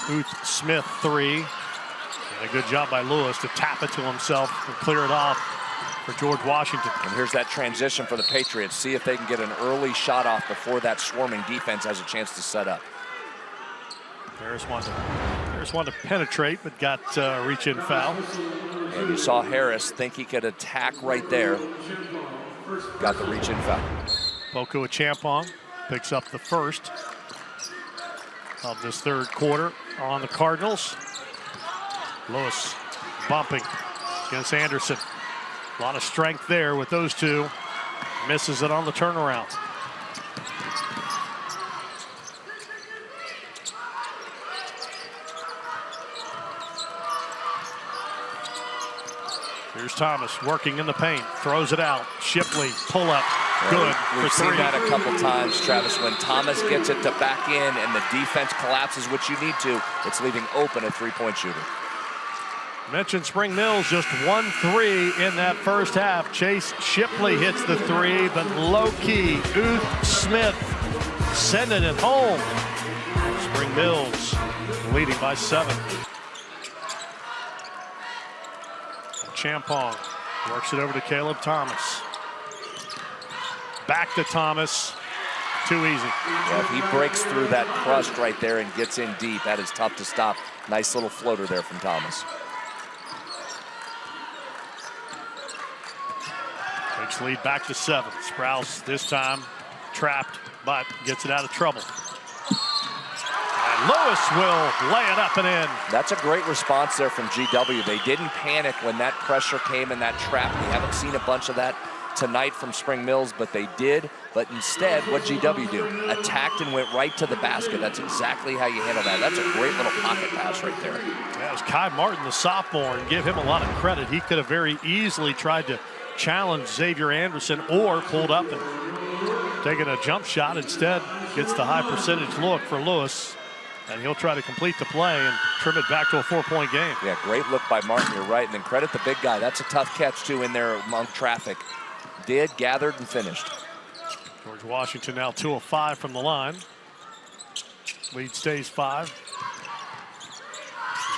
Booth Smith 3. And a good job by Lewis to tap it to himself and clear it off for George Washington. And here's that transition for the Patriots. See if they can get an early shot off before that swarming defense has a chance to set up. Harris wanted to penetrate, but got a reach-in foul. And you saw Harris think he could attack right there. Got the reach-in foul. Poku Achampong picks up the first of this third quarter on the Cardinals. Lewis bumping against Anderson. A lot of strength there with those 2. Misses it on the turnaround. Here's Thomas working in the paint, throws it out. Shipley, pull up, good We've for 3. seen that a couple times, Travis. When Thomas gets it to back in and the defense collapses, which you need to, it's leaving open a 3-point shooter. Mentioned Spring Mills, just 1 3 in that first half. Chase Shipley hits the 3, but low-key, Ooth Smith sending it home. Spring Mills leading by 7. Champong works it over to Caleb Thomas. Back to Thomas. Too easy. Yeah, if he breaks through that crust right there and gets in deep, that is tough to stop. Nice little floater there from Thomas. Takes lead back to 7. Sprouse this time trapped, but gets it out of trouble. And Lewis will lay it up and in. That's a great response there from GW. They didn't panic when that pressure came in that trap. We haven't seen a bunch of that tonight from Spring Mills, but they did. But instead, what GW do? Attacked and went right to the basket. That's exactly how you handle that. That's a great little pocket pass right there. That was Kai Martin, the sophomore, and give him a lot of credit. He could have very easily tried to challenge Xavier Anderson or pulled up and taken a jump shot. Instead, gets the high percentage look for Lewis, and he'll try to complete the play and trim it back to a 4-point game. Yeah, great look by Martin, you're right. And then credit the big guy. That's a tough catch, too, in there among traffic. Did, gathered, and finished. George Washington now 2 of 5 from the line. Lead stays 5.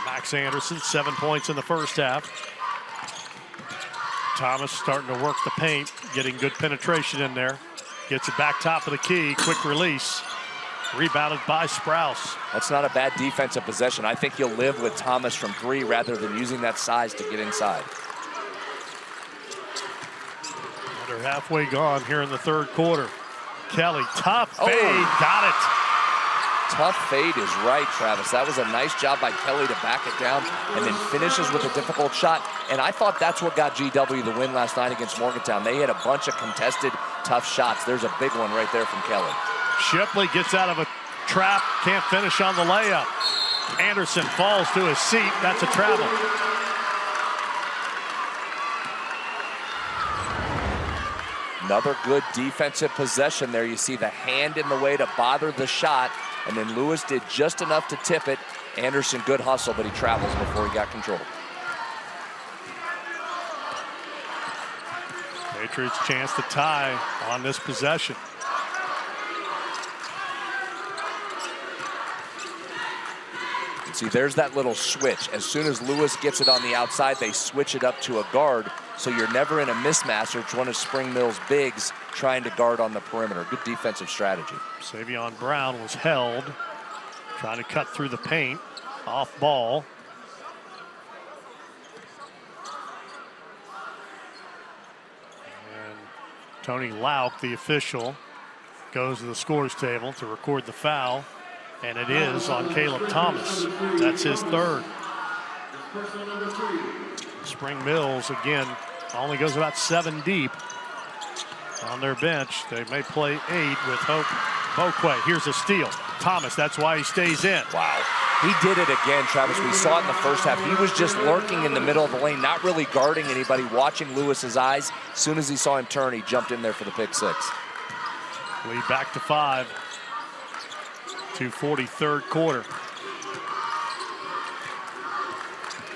Max Anderson, 7 points in the first half. Thomas starting to work the paint, getting good penetration in there. Gets it back top of the key, quick release. Rebounded by Sprouse. That's not a bad defensive possession. I think you'll live with Thomas from 3 rather than using that size to get inside. Under halfway gone here in the third quarter. Kelly, tough fade, got it. Tough fade is right, Travis. That was a nice job by Kelly to back it down and then finishes with a difficult shot. And I thought that's what got GW the win last night against Morgantown. They had a bunch of contested, tough shots. There's a big one right there from Kelly. Shipley gets out of a trap, can't finish on the layup. Anderson falls to his seat. That's a travel. Another good defensive possession there. You see the hand in the way to bother the shot, and then Lewis did just enough to tip it. Anderson, good hustle, but he travels before he got control. Patriots chance to tie on this possession. See, there's that little switch. As soon as Lewis gets it on the outside, they switch it up to a guard, so you're never in a mismatch. It's one of Spring Mill's bigs trying to guard on the perimeter. Good defensive strategy. Savion Brown was held, trying to cut through the paint, off ball. And Tony Lauk, the official, goes to the scores table to record the foul. And it is on Caleb Thomas. That's his third. Spring Mills, again, only goes about 7 deep on their bench. They may play 8 with Hope Boquay. Here's a steal. Thomas, that's why he stays in. Wow. He did it again, Travis. We saw it in the first half. He was just lurking in the middle of the lane, not really guarding anybody, watching Lewis's eyes. As soon as he saw him turn, he jumped in there for the pick 6. Lead back to 5. 2:40 third quarter.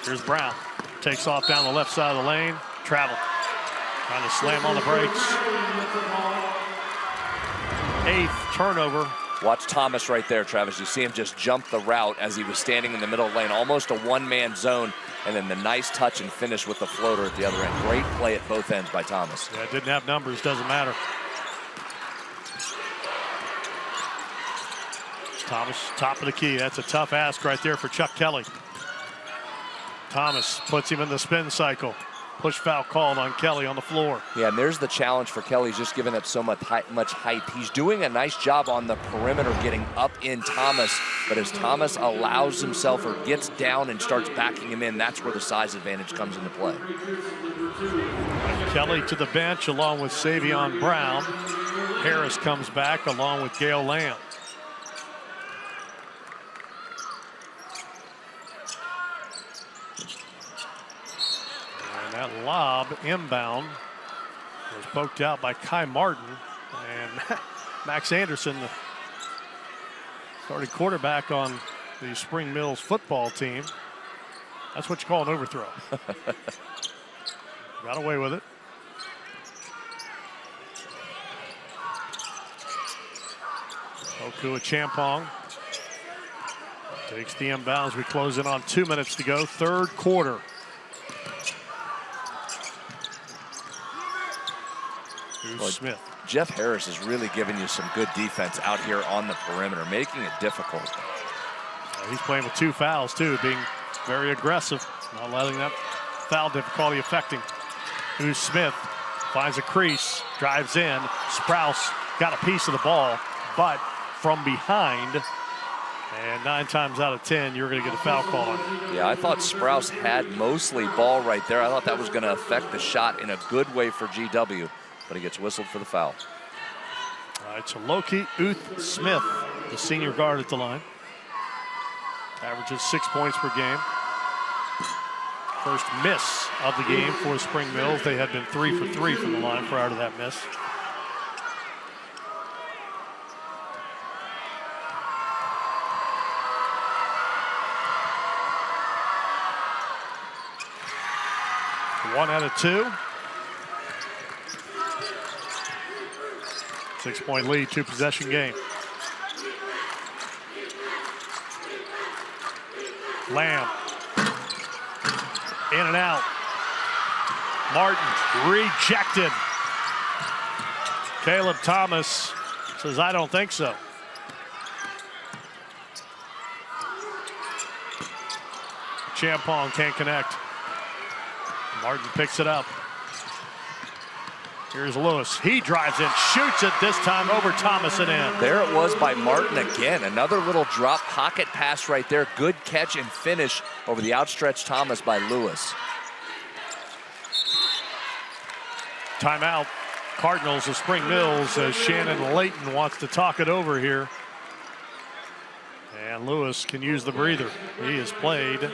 Here's Brown. Takes off down the left side of the lane. Travel. Trying to slam on the brakes. 8th turnover. Watch Thomas right there, Travis. You see him just jump the route as he was standing in the middle of the lane. Almost a one-man zone. And then the nice touch and finish with the floater at the other end. Great play at both ends by Thomas. Yeah, didn't have numbers. Doesn't matter. Thomas, top of the key. That's a tough ask right there for Chuck Kelly. Thomas puts him in the spin cycle. Push foul called on Kelly on the floor. Yeah, and there's the challenge for Kelly. He's just giving up so much height. He's doing a nice job on the perimeter getting up in Thomas, but as Thomas allows himself or gets down and starts backing him in, that's where the size advantage comes into play. Kelly to the bench along with Savion Brown. Harris comes back along with Gale Lamb. That lob inbound was poked out by Kai Martin, and Max Anderson, the starting quarterback on the Spring Mills football team. That's what you call an overthrow. Got away with it. Okua Champong takes the inbounds. We close in on 2 minutes to go, third quarter. Smith. Jeff Harris is really giving you some good defense out here on the perimeter, making it difficult. He's playing with 2 fouls, too, being very aggressive, not letting that foul difficulty affect him. Who's Smith finds a crease, drives in. Sprouse got a piece of the ball, but from behind. And 9 times out of 10, you're going to get a foul call on it. Yeah, I thought Sprouse had mostly ball right there. I thought that was going to affect the shot in a good way for GW. But he gets whistled for the foul. All right, so Loki Uth Smith, the senior guard at the line. Averages 6 points per game. First miss of the game for Spring Mills. They had been 3 for 3 from the line prior to that miss. One out of 2. 6-point lead, 2-possession game. Lamb. In and out. Martin rejected. Caleb Thomas says, I don't think so. Champong can't connect. Martin picks it up. Here's Lewis. He drives in, shoots it, this time over Thomas and in. There it was by Martin again. Another little drop pocket pass right there. Good catch and finish over the outstretched Thomas by Lewis. Timeout. Cardinals of Spring Mills as Shannon Layton wants to talk it over here. And Lewis can use the breather. He has played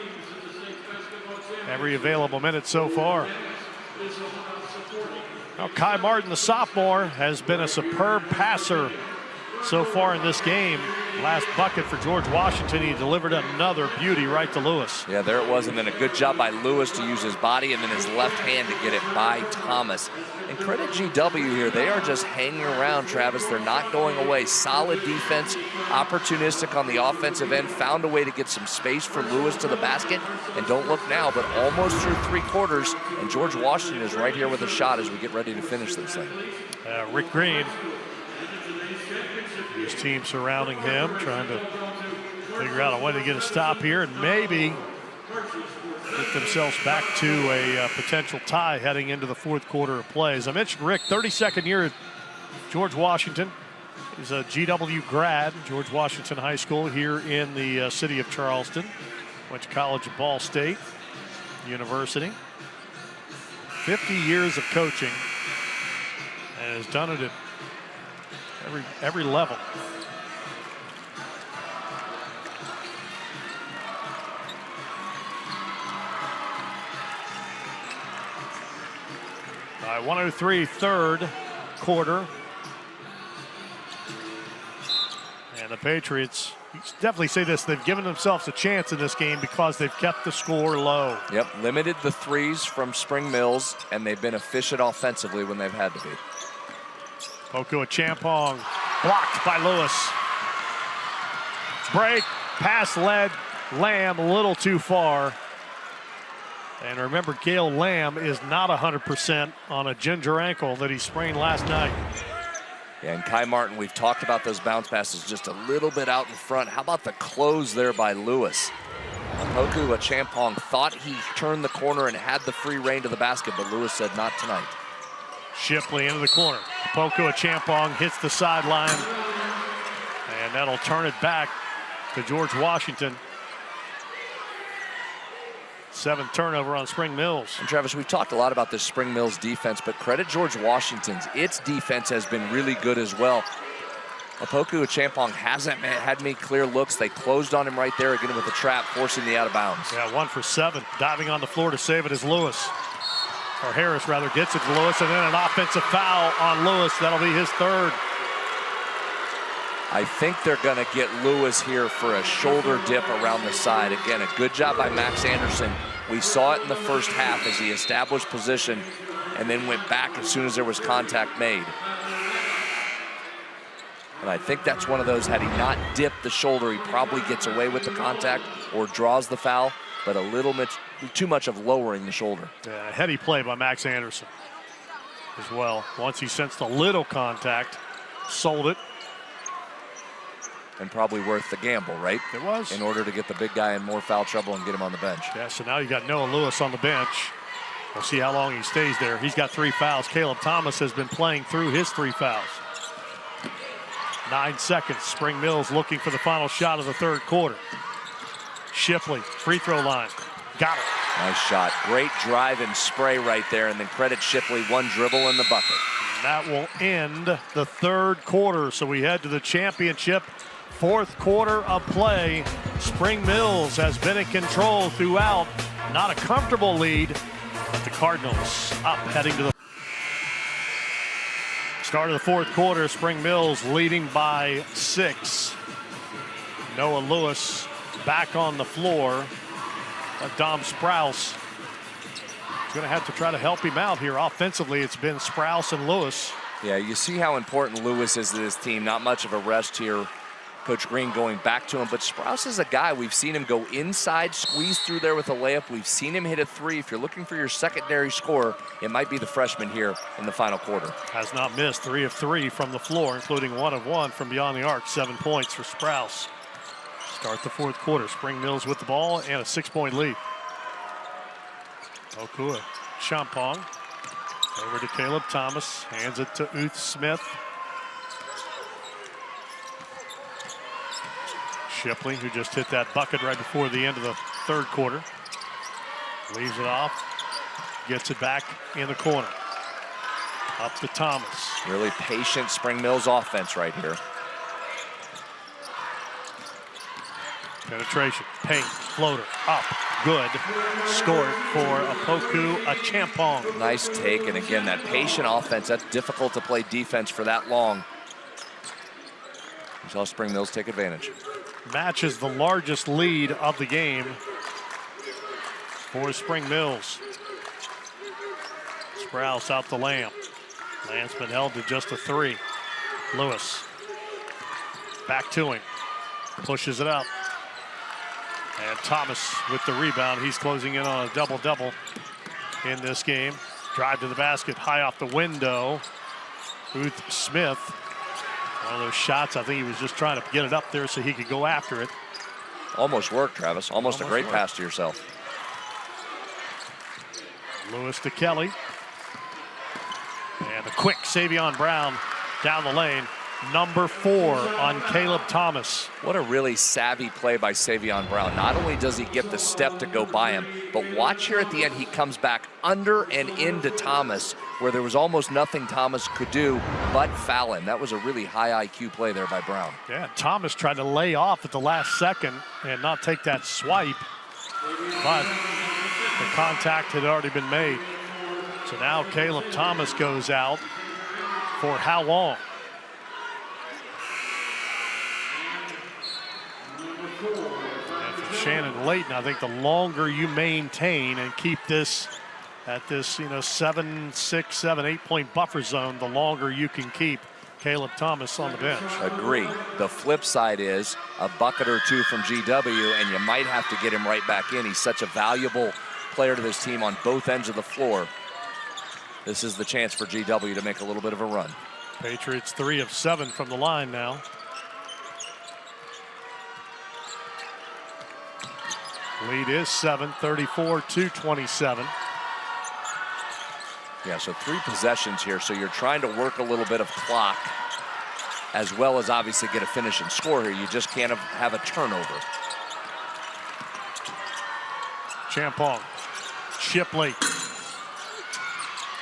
every available minute so far. Now, Kai Martin, the sophomore, has been a superb passer so far in this game. Last bucket for George Washington, he delivered another beauty right to Lewis. Yeah, there it was, and then a good job by Lewis to use his body and then his left hand to get it by Thomas. And credit GW here, they are just hanging around, Travis. They're not going away. Solid defense, opportunistic on the offensive end, found a way to get some space for Lewis to the basket. And don't look now, but almost through 3 quarters, and George Washington is right here with a shot as we get ready to finish this thing. Rick Green, his team surrounding him, trying to figure out a way to get a stop here and maybe get themselves back to a potential tie heading into the 4th quarter of play. As I mentioned, Rick, 32nd year at George Washington. He's a GW grad, George Washington High School here in the city of Charleston. Went to college at Ball State University. 50 years of coaching and has done it at every level. All right, 103 third quarter. And the Patriots, you definitely say this, they've given themselves a chance in this game because they've kept the score low. Yep, limited the threes from Spring Mills, and they've been efficient offensively when they've had to be. Poku Champong blocked by Lewis. Break, pass led, Lamb a little too far. And remember, Gale Lamb is not 100% on a ginger ankle that he sprained last night. Yeah, and Kai Martin, we've talked about those bounce passes just a little bit out in front. How about the close there by Lewis? Poku Champong thought he turned the corner and had the free rein to the basket, but Lewis said not tonight. Shipley into the corner. Poku Champong hits the sideline, and that'll turn it back to George Washington. 7th turnover on Spring Mills. And Travis, we've talked a lot about this Spring Mills defense, but credit George Washington's. Its defense has been really good as well. Poku Champong hasn't had many clear looks. They closed on him right there again with a trap, forcing the out of bounds. Yeah, 1 for 7. Diving on the floor to save it is Lewis. Or Harris, rather, gets it to Lewis, and then an offensive foul on Lewis. That'll be his 3rd. I think they're going to get Lewis here for a shoulder dip around the side. Again, a good job by Max Anderson. We saw it in the first half as he established position and then went back as soon as there was contact made. And I think that's one of those, had he not dipped the shoulder, he probably gets away with the contact or draws the foul, but a little bit too much of lowering the shoulder. Yeah, heady play by Max Anderson as well. Once he sensed a little contact, sold it. And probably worth the gamble, right? It was. In order to get the big guy in more foul trouble and get him on the bench. Yeah, so now you got Noah Lewis on the bench. We'll see how long he stays there. He's got 3 fouls. Caleb Thomas has been playing through his 3 fouls. 9 seconds. Spring Mills looking for the final shot of the 3rd quarter. Shipley, free throw line. Got it. Nice shot. Great drive and spray right there. And then credit Shipley, 1 dribble in the bucket. And that will end the 3rd quarter. So we head to the championship. 4th quarter of play. Spring Mills has been in control throughout. Not a comfortable lead, but the Cardinals up heading to the start of the 4th quarter. Spring Mills leading by 6. Noah Lewis back on the floor. Dom Sprouse is going to have to try to help him out here. Offensively, it's been Sprouse and Lewis. Yeah, you see how important Lewis is to this team. Not much of a rest here. Coach Green going back to him, but Sprouse is a guy, we've seen him go inside, squeeze through there with a layup. We've seen him hit a three. If you're looking for your secondary scorer, it might be the freshman here in the final quarter. Has not missed, 3 of 3 from the floor, including 1 of 1 from beyond the arc. 7 points for Sprouse. Start the fourth quarter. Spring Mills with the ball and a 6-point lead. Okua Champong over to Caleb Thomas, hands it to Uth Smith. Shipley, who just hit that bucket right before the end of the third quarter, leaves it off, gets it back in the corner. Up to Thomas. Really patient Spring Mills offense right here. Penetration, paint, floater, up, good. Scored for Opoku Achampong. Nice take, and again, that patient offense, that's difficult to play defense for that long. You saw Spring Mills take advantage. Matches the largest lead of the game for Spring Mills. Sprouse out to Lamb. Lamb's been held to just a 3. Lewis back to him, pushes it up. And Thomas with the rebound. He's closing in on a double-double in this game. Drive to the basket, high off the window. Uth Smith. One of those shots, I think he was just trying to get it up there so he could go after it. Almost worked, Travis. Almost a great pass to yourself. Lewis to Kelly. And a quick Savion Brown down the lane. Number 4 on Caleb Thomas. What a really savvy play by Savion Brown. Not only does he get the step to go by him, but watch here at the end, he comes back under and into Thomas, where there was almost nothing Thomas could do but foul him. That was a really high IQ play there by Brown. Yeah, Thomas tried to lay off at the last second and not take that swipe, but the contact had already been made. So now Caleb Thomas goes out for how long? And for Shannon Layton, I think the longer you maintain and keep this at this, 7, 6, 7, 8 point buffer zone, the longer you can keep Caleb Thomas on the bench. Agree. The flip side is a bucket or 2 from GW, and you might have to get him right back in. He's such a valuable player to this team on both ends of the floor. This is the chance for GW to make a little bit of a run. Patriots 3 of 7 from the line now. Lead is 7, 34-27. Yeah, so 3 possessions here, so you're trying to work a little bit of clock as well as obviously get a finish and score here. You just can't have a turnover. Champong, Shipley,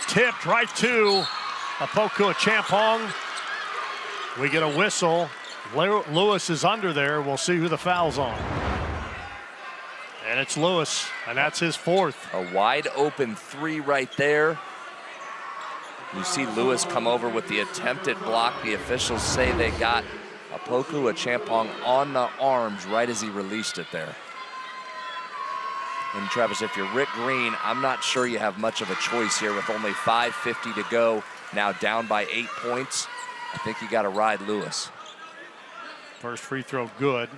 tipped right to Opoku Champong. We get a whistle. Lewis is under there. We'll see who the foul's on. And it's Lewis, and that's his 4th. A wide open 3 right there. You see Lewis come over with the attempted block. The officials say they got Opoku Achampong on the arms right as he released it there. And Travis, if you're Rick Green, I'm not sure you have much of a choice here with only 5:50 to go. Now down by 8 points. I think you got to ride Lewis. First free throw good.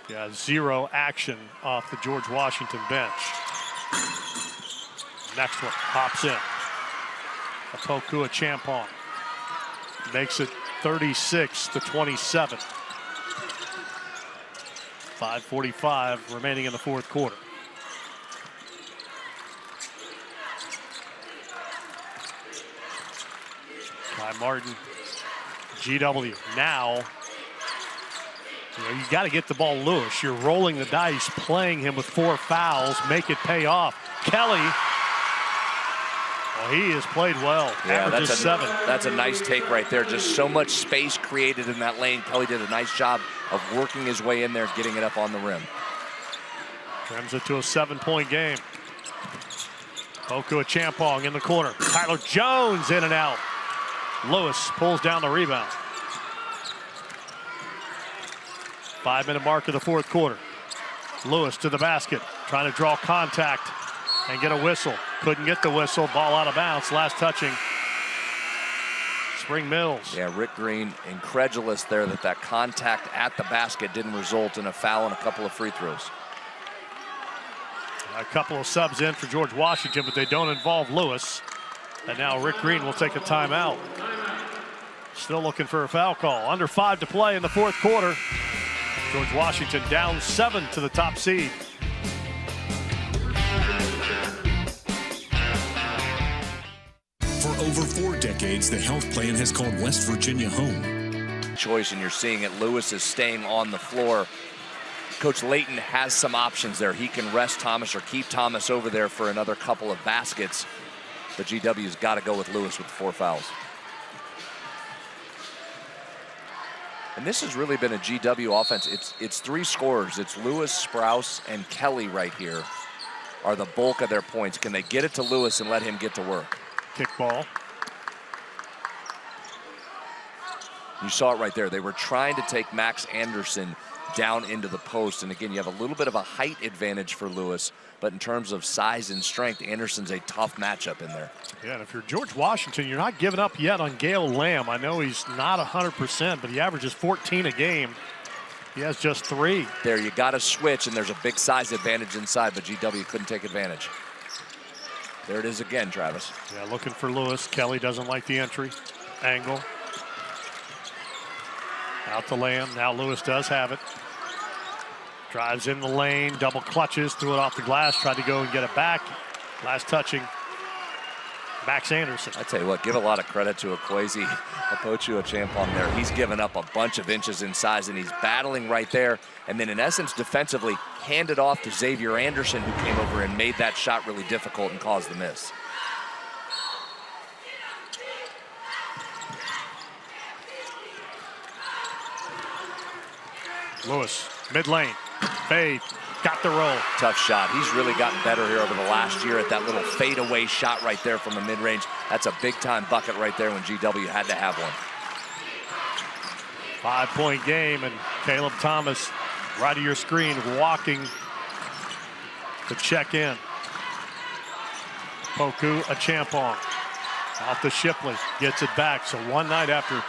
Yeah, 0 action off the George Washington bench. Next one pops in. Opoku Achampong makes it 36-27. 5:45 remaining in the fourth quarter. Kai Martin, GW now. You got to get the ball Lewis. You're rolling the dice, playing him with 4 fouls, make it pay off. Kelly, well, he has played well. Yeah, averages 7. That's a nice take right there. Just so much space created in that lane. Kelly did a nice job of working his way in there, getting it up on the rim. Trims it to a 7-point game. Opoku Achampong in the corner. Tyler Jones in and out. Lewis pulls down the rebound. 5-minute mark of the fourth quarter. Lewis to the basket, trying to draw contact and get a whistle. Couldn't get the whistle. Ball out of bounds. Last touching Spring Mills. Yeah, Rick Green, incredulous there that contact at the basket didn't result in a foul and a couple of free throws. A couple of subs in for George Washington, but they don't involve Lewis. And now Rick Green will take a timeout. Still looking for a foul call. Under 5 to play in the fourth quarter. George Washington down 7 to the top seed. For over 4 decades, the health plan has called West Virginia home. Choice, and you're seeing it. Lewis is staying on the floor. Coach Layton has some options there. He can rest Thomas or keep Thomas over there for another couple of baskets. But GW's got to go with Lewis with 4 fouls. And this has really been a GW offense. It's 3 scorers. It's Lewis, Sprouse, and Kelly right here are the bulk of their points. Can they get it to Lewis and let him get to work? Kick ball. You saw it right there. They were trying to take Max Anderson down into the post. And again, you have a little bit of a height advantage for Lewis, but in terms of size and strength, Anderson's a tough matchup in there. Yeah, and if you're George Washington, you're not giving up yet on Gale Lamb. I know he's not 100%, but he averages 14 a game. He has just 3. There, you got to switch, and there's a big size advantage inside, but GW couldn't take advantage. There it is again, Travis. Yeah, looking for Lewis. Kelly doesn't like the entry. Angle. Out to Lamb. Now Lewis does have it. Drives in the lane, double clutches, threw it off the glass, tried to go and get it back. Last touching, Max Anderson. I tell you what, give a lot of credit to Akwesi Apochu-Achampong there. He's given up a bunch of inches in size, and he's battling right there. And then in essence, defensively, handed off to Xavier Anderson, who came over and made that shot really difficult and caused the miss. Lewis, mid lane, fade, got the roll. Tough shot. He's really gotten better here over the last year at that little fadeaway shot right there from the mid-range. That's a big-time bucket right there when GW had to have one. 5-point game, and Caleb Thomas, right of your screen, walking to check in. Apochu-Achampong off to Shipley, gets it back. So one night after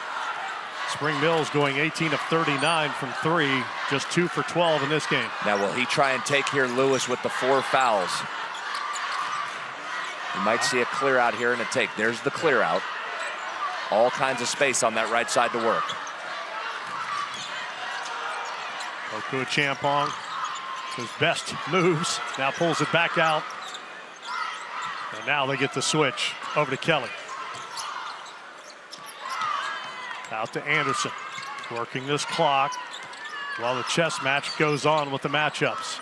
Spring Mills going 18 of 39 from 3, just 2 for 12 in this game. Now, will he try and take here Lewis with the 4 fouls? You might see a clear out here and a take. There's the clear out. All kinds of space on that right side to work. Apochu-Achampong, his best moves, now pulls it back out. And now they get the switch over to Kelly. Out to Anderson, working this clock while the chess match goes on with the matchups.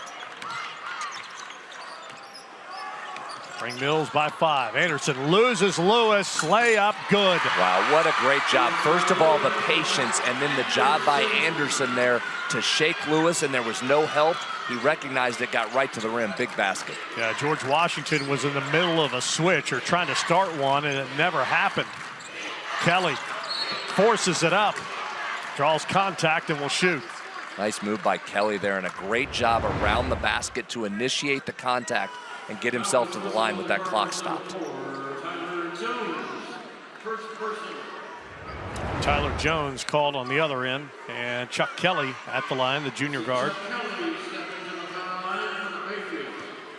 Spring Mills by 5. Anderson loses Lewis, layup, good. Wow, what a great job. First of all, the patience, and then the job by Anderson there to shake Lewis, and there was no help. He recognized it, got right to the rim, big basket. Yeah, George Washington was in the middle of a switch or trying to start one, and it never happened. Kelly forces it up, draws contact, and will shoot. Nice move by Kelly there, and a great job around the basket to initiate the contact and get himself to the line with that clock stopped. Tyler Jones called on the other end, and Chuck Kelly at the line, the junior guard.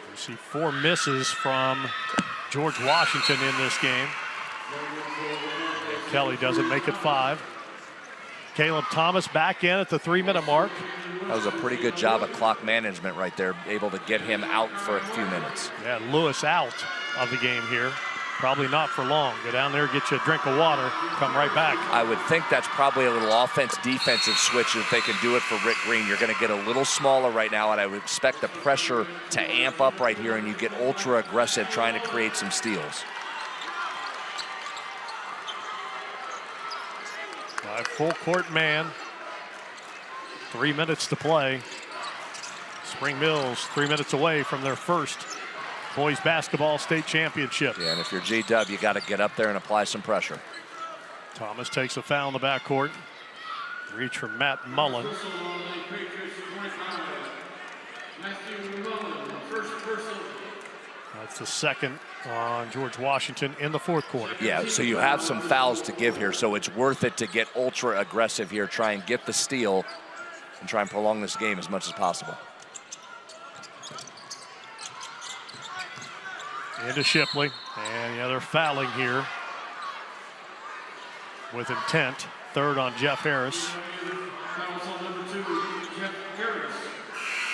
You see 4 misses from George Washington in this game. Kelly doesn't make it 5. Caleb Thomas back in at the 3-minute mark. That was a pretty good job of clock management right there, able to get him out for a few minutes. Yeah, Lewis out of the game here. Probably not for long. Go down there, get you a drink of water, come right back. I would think that's probably a little offense-defensive switch if they can do it for Rick Green. You're going to get a little smaller right now, and I would expect the pressure to amp up right here, and you get ultra-aggressive trying to create some steals. By full court man. 3 minutes to play. Spring Mills 3 minutes away from their first boys basketball state championship. Yeah, and if you're G-Dub, you got to get up there and apply some pressure. Thomas takes a foul in the backcourt. Reach from Matt Mullen. That's the second on George Washington in the fourth quarter. Yeah, so you have some fouls to give here, so it's worth it to get ultra aggressive here, try and get the steal, and try and prolong this game as much as possible. Into Shipley, and yeah, they're fouling here with intent. Third on Jeff Harris.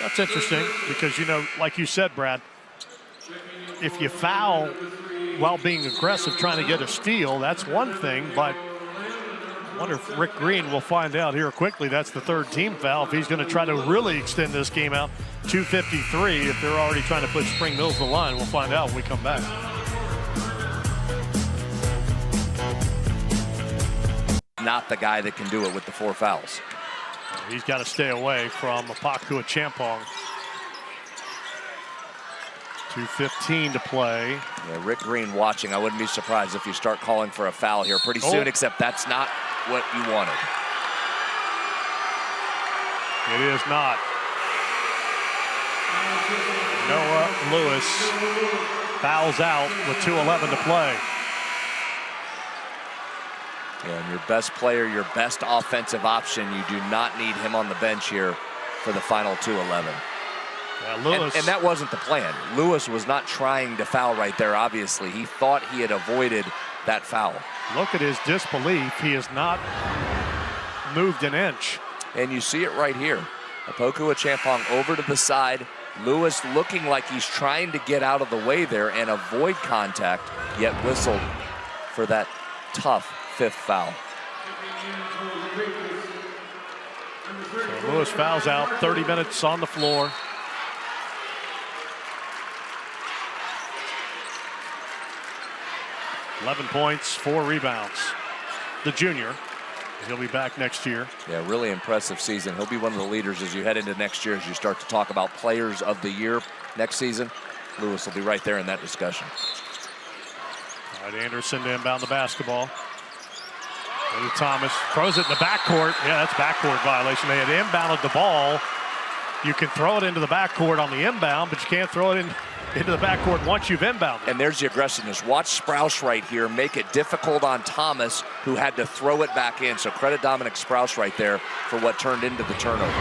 That's interesting because, you know, like you said, Brad, if you foul while being aggressive trying to get a steal, that's one thing, but I wonder if Rick Green will find out here quickly. That's the third team foul. If he's going to try to really extend this game out, 2:53, if they're already trying to put Spring Mills to the line, we'll find out when we come back. Not the guy that can do it with the 4 fouls. He's got to stay away from Apakua Champong. 2:15 to play. Yeah, Rick Green watching. I wouldn't be surprised if you start calling for a foul here pretty soon, except that's not what you wanted. It is not. Noah Lewis fouls out with 2:11 to play. Yeah, and your best player, your best offensive option, you do not need him on the bench here for the final 2:11. Yeah, Lewis. And that wasn't the plan. Lewis was not trying to foul right there, obviously. He thought he had avoided that foul. Look at his disbelief. He has not moved an inch. And you see it right here. Apakua Champong over to the side. Lewis looking like he's trying to get out of the way there and avoid contact, yet whistled for that tough 5th foul. So Lewis fouls out, 30 minutes on the floor. $11 points, 4 rebounds. The junior, he'll be back next year. Yeah, really impressive season. He'll be one of the leaders as you head into next year, as you start to talk about players of the year next season. Lewis will be right there in that discussion. All right, Anderson to inbound the basketball. Thomas throws it in the backcourt. Yeah, that's backcourt violation. They had inbounded the ball. You can throw it into the backcourt on the inbound, but you can't throw it into the backcourt once you've inbounded. And there's the aggressiveness. Watch Sprouse right here make it difficult on Thomas, who had to throw it back in. So credit Dominic Sprouse right there for what turned into the turnover.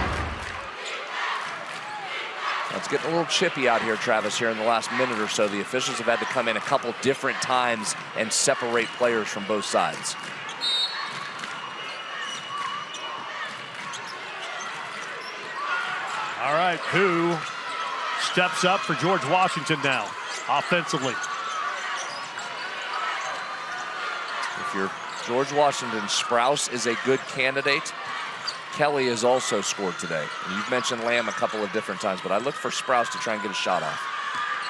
It's getting a little chippy out here, Travis, here in the last minute or so. The officials have had to come in a couple different times and separate players from both sides. All right, who steps up for George Washington now, offensively? If you're George Washington, Sprouse is a good candidate. Kelly has also scored today. And you've mentioned Lamb a couple of different times, but I look for Sprouse to try and get a shot off.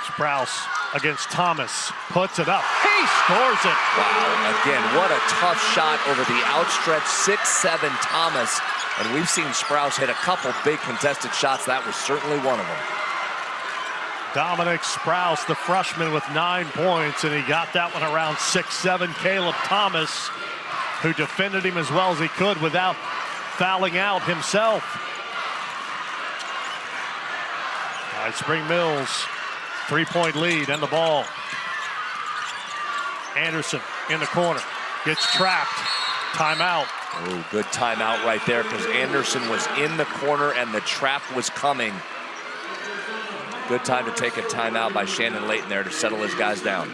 Sprouse against Thomas, puts it up. He scores it. Wow, again, what a tough shot over the outstretched 6'7" Thomas. And we've seen Sprouse hit a couple big contested shots. That was certainly one of them. Dominic Sprouse, the freshman, with 9 points, and he got that one around 6'7". Caleb Thomas, who defended him as well as he could without fouling out himself. All right, Spring Mills, 3-point lead and the ball. Anderson in the corner, gets trapped. Timeout. Oh, good timeout right there, because Anderson was in the corner and the trap was coming. Good time to take a timeout by Shannon Layton there to settle his guys down.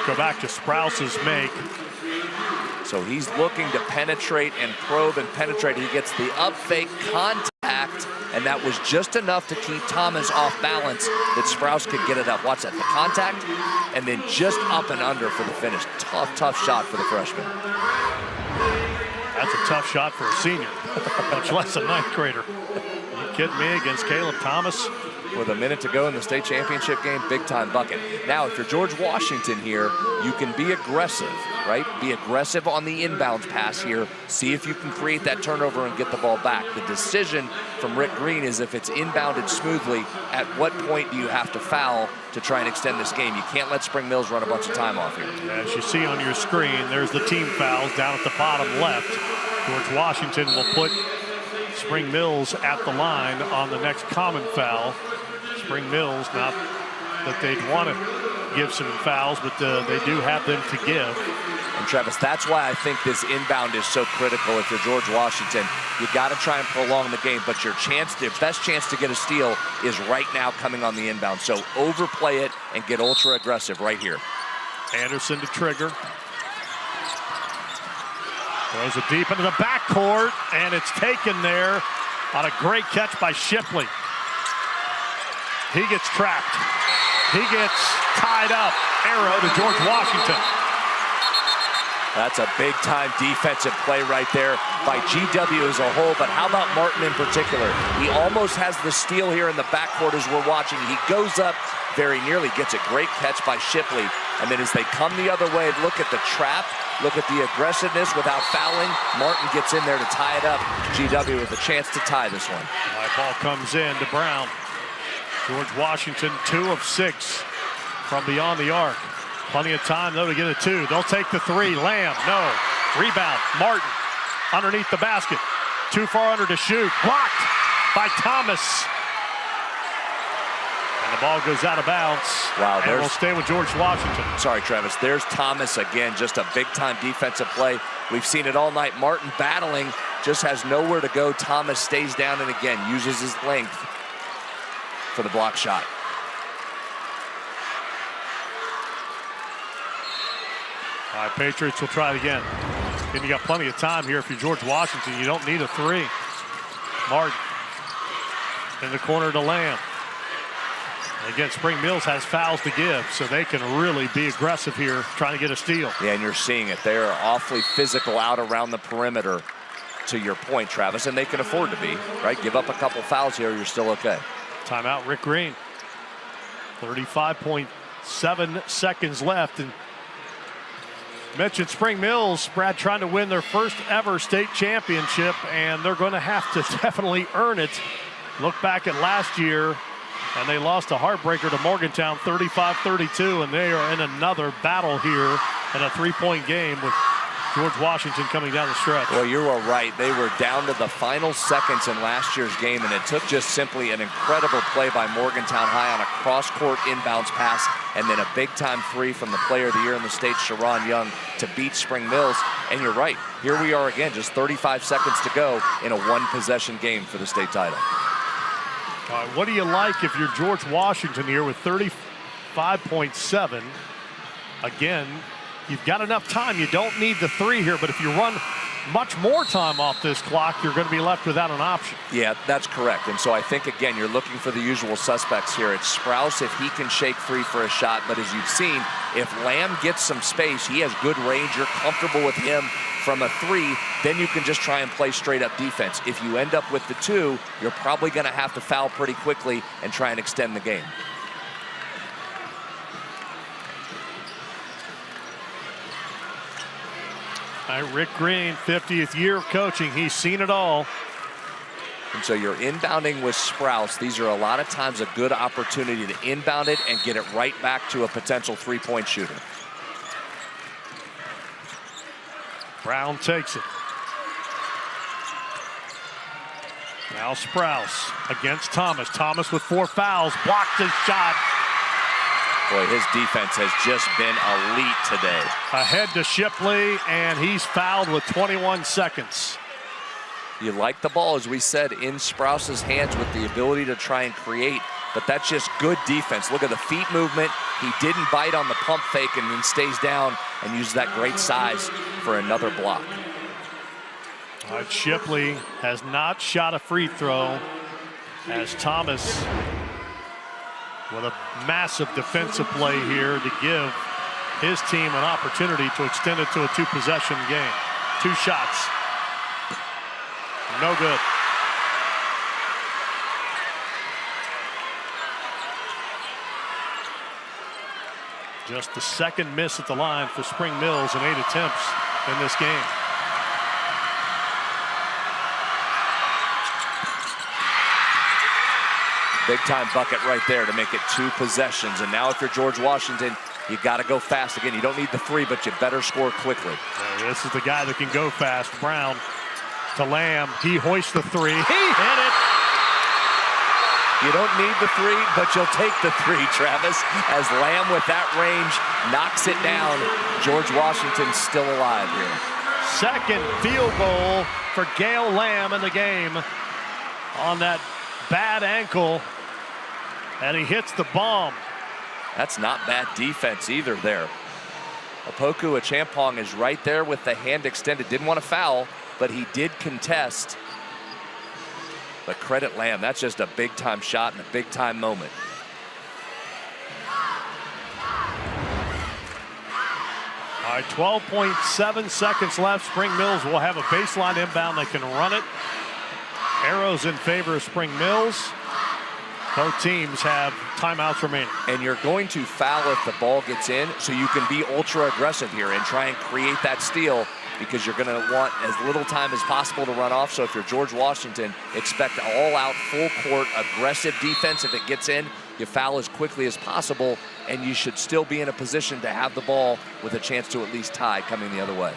Go back to Sprouse's make. So he's looking to penetrate and probe and penetrate. He gets the up fake contact, and that was just enough to keep Thomas off balance that Sprouse could get it up. Watch that, the contact, and then just up and under for the finish. Tough, tough shot for the freshman. That's a tough shot for a senior, much less a 9th grader. Are you kidding me? Against Caleb Thomas? With a minute to go in the state championship game, big time bucket. Now, if you're George Washington here, you can be aggressive, right? Be aggressive on the inbounds pass here. See if you can create that turnover and get the ball back. The decision from Rick Green is if it's inbounded smoothly, at what point do you have to foul to try and extend this game? You can't let Spring Mills run a bunch of time off here. As you see on your screen, there's the team fouls down at the bottom left. George Washington will put Spring Mills at the line on the next common foul. Spring Mills, not that they'd want to give some fouls, but they do have them to give. And Travis, that's why I think this inbound is so critical. If you're George Washington, you got to try and prolong the game, but your best chance to get a steal is right now coming on the inbound. So overplay it and get ultra aggressive right here. Anderson to trigger. Throws it deep into the backcourt, and it's taken there on a great catch by Shipley. He gets trapped. He gets tied up. Arrow to George Washington. That's a big-time defensive play right there by GW as a whole, but how about Martin in particular? He almost has the steal here in the backcourt as we're watching. He goes up, very nearly gets a great catch by Shipley, and then as they come the other way, look at the trap, look at the aggressiveness without fouling. Martin gets in there to tie it up. GW with a chance to tie this one. High ball comes in to Brown. George Washington, 2 of 6 from beyond the arc. Plenty of time, though, to get a 2. They'll take the 3. Lamb, no. Rebound, Martin, underneath the basket. Too far under to shoot. Blocked by Thomas. And the ball goes out of bounds. Wow, and will stay with George Washington. Sorry, Travis. There's Thomas again, just a big-time defensive play. We've seen it all night. Martin battling, just has nowhere to go. Thomas stays down and again uses his length for the block shot. All right, Patriots will try it again. And you got plenty of time here if you're George Washington. You don't need a 3. Martin in the corner to Lamb. And again, Spring Mills has fouls to give, so they can really be aggressive here trying to get a steal. Yeah, and you're seeing it. They're awfully physical out around the perimeter, to your point, Travis, and they can afford to be, right? Give up a couple fouls here, you're still okay. Timeout, Rick Green. 35.7 seconds left. And mentioned Spring Mills, Brad, trying to win their first ever state championship, and they're going to have to definitely earn it. Look back at last year, and they lost a heartbreaker to Morgantown, 35-32, and they are in another battle here in a 3-point game with George Washington coming down the stretch. Well, you are right. They were down to the final seconds in last year's game, and it took just simply an incredible play by Morgantown High on a cross-court inbounds pass, and then a big-time 3 from the player of the year in the state, Sharon Young, to beat Spring Mills. And you're right. Here we are again, just 35 seconds to go in a one-possession game for the state title. All right, what do you like if you're George Washington here with 35.7? Again, you've got enough time. You don't need the 3 here, but if you run much more time off this clock, you're going to be left without an option. Yeah, that's correct. And so I think, again, you're looking for the usual suspects here. It's Sprouse if he can shake free for a shot. But as you've seen, if Lamb gets some space, he has good range. You're comfortable with him from a 3, then you can just try and play straight up defense. If you end up with the 2, you're probably going to have to foul pretty quickly and try and extend the game. All right, Rick Green, 50th year of coaching. He's seen it all. And so you're inbounding with Sprouse. These are a lot of times a good opportunity to inbound it and get it right back to a potential 3-point shooter. Brown takes it. Now Sprouse against Thomas. Thomas with 4 fouls, blocked his shot. Boy, his defense has just been elite today. Ahead to Shipley, and he's fouled with 21 seconds. You like the ball, as we said, in Sprouse's hands with the ability to try and create, but that's just good defense. Look at the feet movement. He didn't bite on the pump fake and then stays down and uses that great size for another block. All right, Shipley has not shot a free throw as Thomas with a massive defensive play here to give his team an opportunity to extend it to a 2-possession game. 2 shots. No good. Just the second miss at the line for Spring Mills in 8 attempts in this game. Big time bucket right there to make it 2 possessions. And now if you're George Washington, you got to go fast again. You don't need the 3, but you better score quickly. This is the guy that can go fast. Brown to Lamb. He hoists the 3. He hit it. You don't need the three, but you'll take the three, Travis, as Lamb with that range knocks it down. George Washington's still alive here. Second field goal for Gail Lamb in the game on that bad ankle, and he hits the bomb. That's not bad defense either there. Opoku Achampong is right there with the hand extended. Didn't want to foul, but he did contest. But credit Lamb, that's just a big-time shot and a big-time moment. All right, 12.7 seconds left. Spring Mills will have a baseline inbound. They can run it. Arrows in favor of Spring Mills. Both teams have timeouts remaining. And you're going to foul if the ball gets in, so you can be ultra aggressive here and try and create that steal, because you're going to want as little time as possible to run off. So if you're George Washington, expect all-out, full-court, aggressive defense. If it gets in, you foul as quickly as possible, and you should still be in a position to have the ball with a chance to at least tie coming the other way.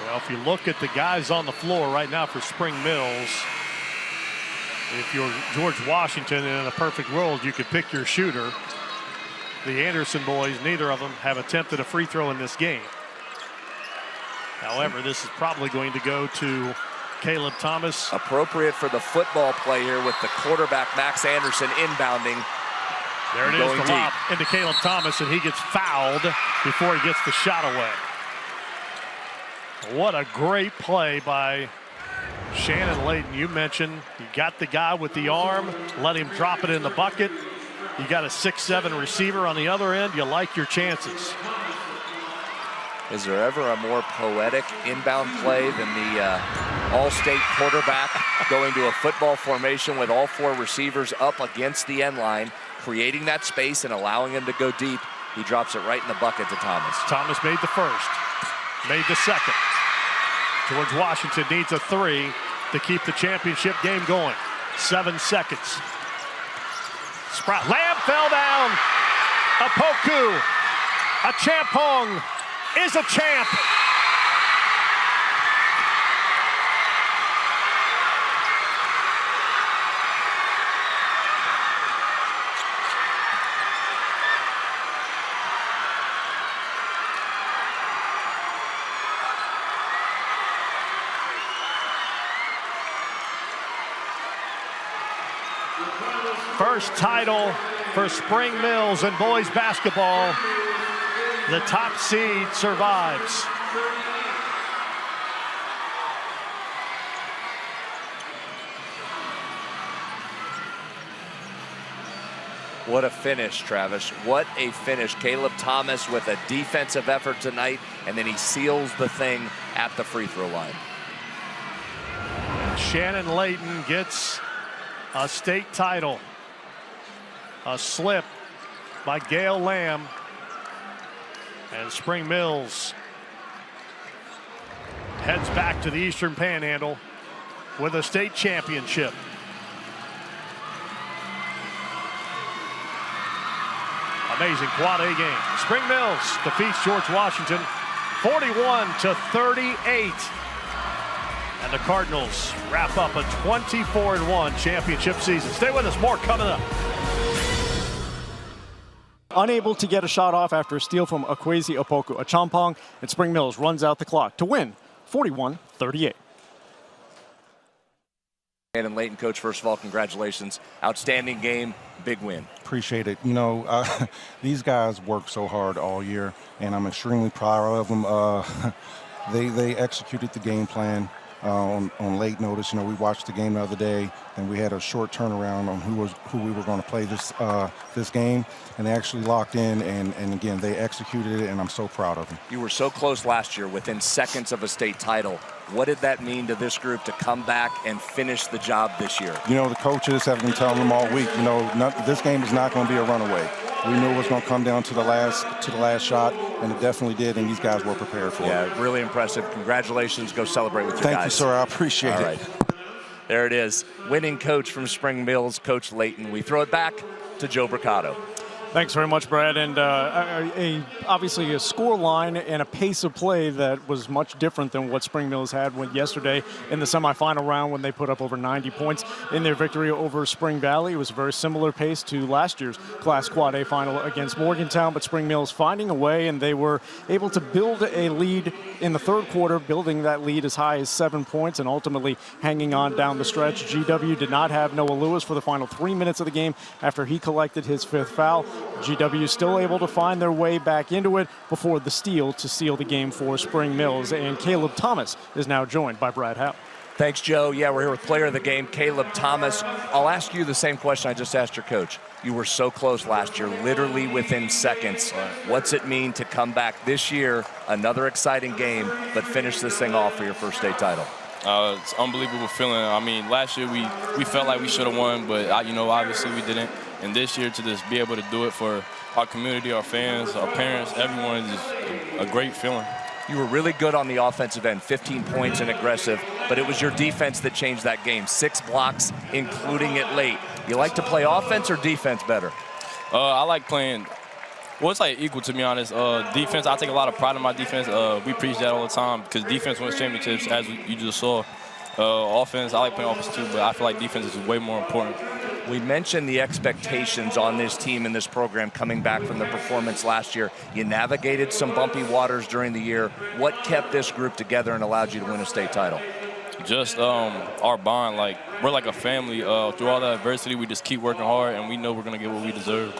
Well, if you look at the guys on the floor right now for Spring Mills, if you're George Washington, and in a perfect world, you could pick your shooter. The Anderson boys, neither of them have attempted a free throw in this game. However, this is probably going to go to Caleb Thomas. Appropriate for the football play here with the quarterback, Max Anderson, inbounding. There it is, the lob into Caleb Thomas, and he gets fouled before he gets the shot away. What a great play by Shannon Layton. You mentioned you got the guy with the arm, let him drop it in the bucket. You got a 6'7" receiver on the other end. You like your chances. Is there ever a more poetic inbound play than the all-state quarterback going to a football formation with all four receivers up against the end line, creating that space and allowing him to go deep? He drops it right in the bucket to Thomas. Thomas made the first, made the second. George Washington needs a three to keep the championship game going. 7 seconds. Sprout. Lamb fell down. Opoku Achampong is a champ. First title for Spring Mills in boys basketball. The top seed survives. What a finish, Travis. What a finish. Caleb Thomas with a defensive effort tonight, and then he seals the thing at the free throw line. And Shannon Layton gets a state title. A slip by Gail Lamb. And Spring Mills heads back to the Eastern Panhandle with a state championship. Amazing Quad A game. Spring Mills defeats George Washington 41-38. And the Cardinals wrap up a 24-1 championship season. Stay with us, more coming up. Unable to get a shot off after a steal from Akwesi Opoku Achampong, and Spring Mills runs out the clock to win 41-38. And Layton, coach, first of all, congratulations. Outstanding game, big win. Appreciate it. You know, these guys work so hard all year, and I'm extremely proud of them. They executed the game plan on late notice. You know, we watched the game the other day, and we had a short turnaround on who we were going to play this game, and they actually locked in, and again, they executed it, and I'm so proud of them. You were so close last year, within seconds of a state title. What did that mean to this group to come back and finish the job this year? You know, the coaches have been telling them all week, you know, this game is not going to be a runaway. We knew it was going to come down to the last shot, and it definitely did, and these guys were prepared for it. Yeah, really impressive. Congratulations. Go celebrate with your guys. Thank you, sir. I appreciate it. Right. There it is. Winning coach from Spring Mills, Coach Layton. We throw it back to Joe Bricado. Thanks very much, Brad. And obviously a score line and a pace of play that was much different than what Spring Mills had yesterday in the semifinal round when they put up over 90 points in their victory over Spring Valley. It was a very similar pace to last year's Class Quad A final against Morgantown, but Spring Mills finding a way, and they were able to build a lead in the third quarter, building that lead as high as 7 points and ultimately hanging on down the stretch. GW did not have Noah Lewis for the final 3 minutes of the game after he collected his 5th foul. GW still able to find their way back into it before the steal to seal the game for Spring Mills. And Caleb Thomas is now joined by Brad Howe. Thanks, Joe. Yeah, we're here with player of the game, Caleb Thomas. I'll ask you the same question I just asked your coach. You were so close last year, literally within seconds. What's it mean to come back this year, another exciting game, but finish this thing off for your first state title? It's an unbelievable feeling. I mean, last year we felt like we should have won, but obviously we didn't. And this year to just be able to do it for our community, our fans, our parents, everyone is just a great feeling. You were really good on the offensive end, 15 points and aggressive, but it was your defense that changed that game. 6 blocks, including it late. You like to play offense or defense better? I like playing. Well, it's like equal, to be honest. Defense, I take a lot of pride in my defense. We preach that all the time because defense wins championships, as you just saw. Offense, I like playing offense too, but I feel like defense is way more important. We mentioned the expectations on this team and this program coming back from the performance last year. You navigated some bumpy waters during the year. What kept this group together and allowed you to win a state title? Just our bond. Like, we're like a family. Through all the adversity, we just keep working hard, and we know we're going to get what we deserve.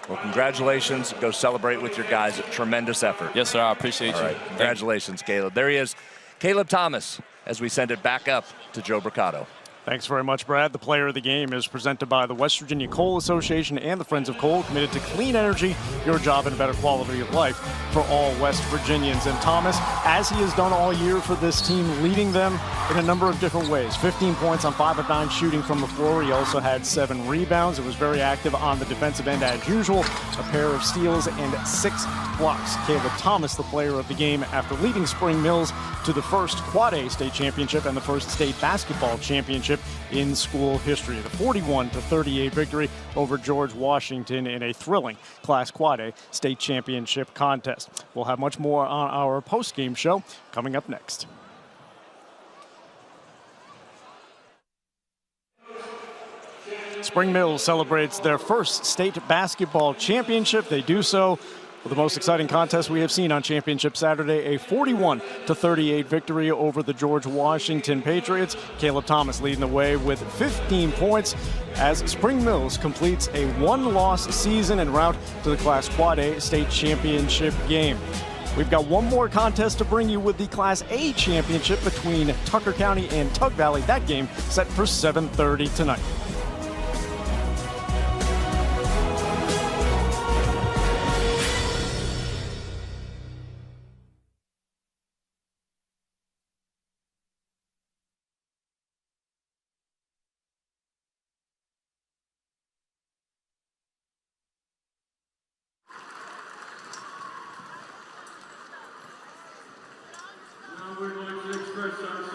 Well, congratulations. Go celebrate with your guys. A tremendous effort. Yes, sir. I appreciate you. All right. Congratulations, Caleb. There he is, Caleb Thomas, as we send it back up to Joe Bricado. Thanks very much, Brad. The player of the game is presented by the West Virginia Coal Association and the Friends of Coal, committed to clean energy, your job, and a better quality of life for all West Virginians. And Thomas, as he has done all year for this team, leading them in a number of different ways. 15 points on 5 of 9 shooting from the floor. He also had 7 rebounds. It was very active on the defensive end as usual. A pair of steals and 6 blocks. Caleb Thomas, the player of the game, after leading Spring Mills to the first Quad A state championship and the first state basketball championship in school history. The 41-38 victory over George Washington in a thrilling Class Quad A state championship contest. We'll have much more on our post-game show coming up next. Spring Mills celebrates their first state basketball championship. They do so with the most exciting contest we have seen on Championship Saturday, a 41-38 victory over the George Washington Patriots. Caleb Thomas leading the way with 15 points as Spring Mills completes a 1-loss season en route to the Class Quad A state championship game. We've got one more contest to bring you with the Class A championship between Tucker County and Tug Valley. That game set for 7:30 tonight.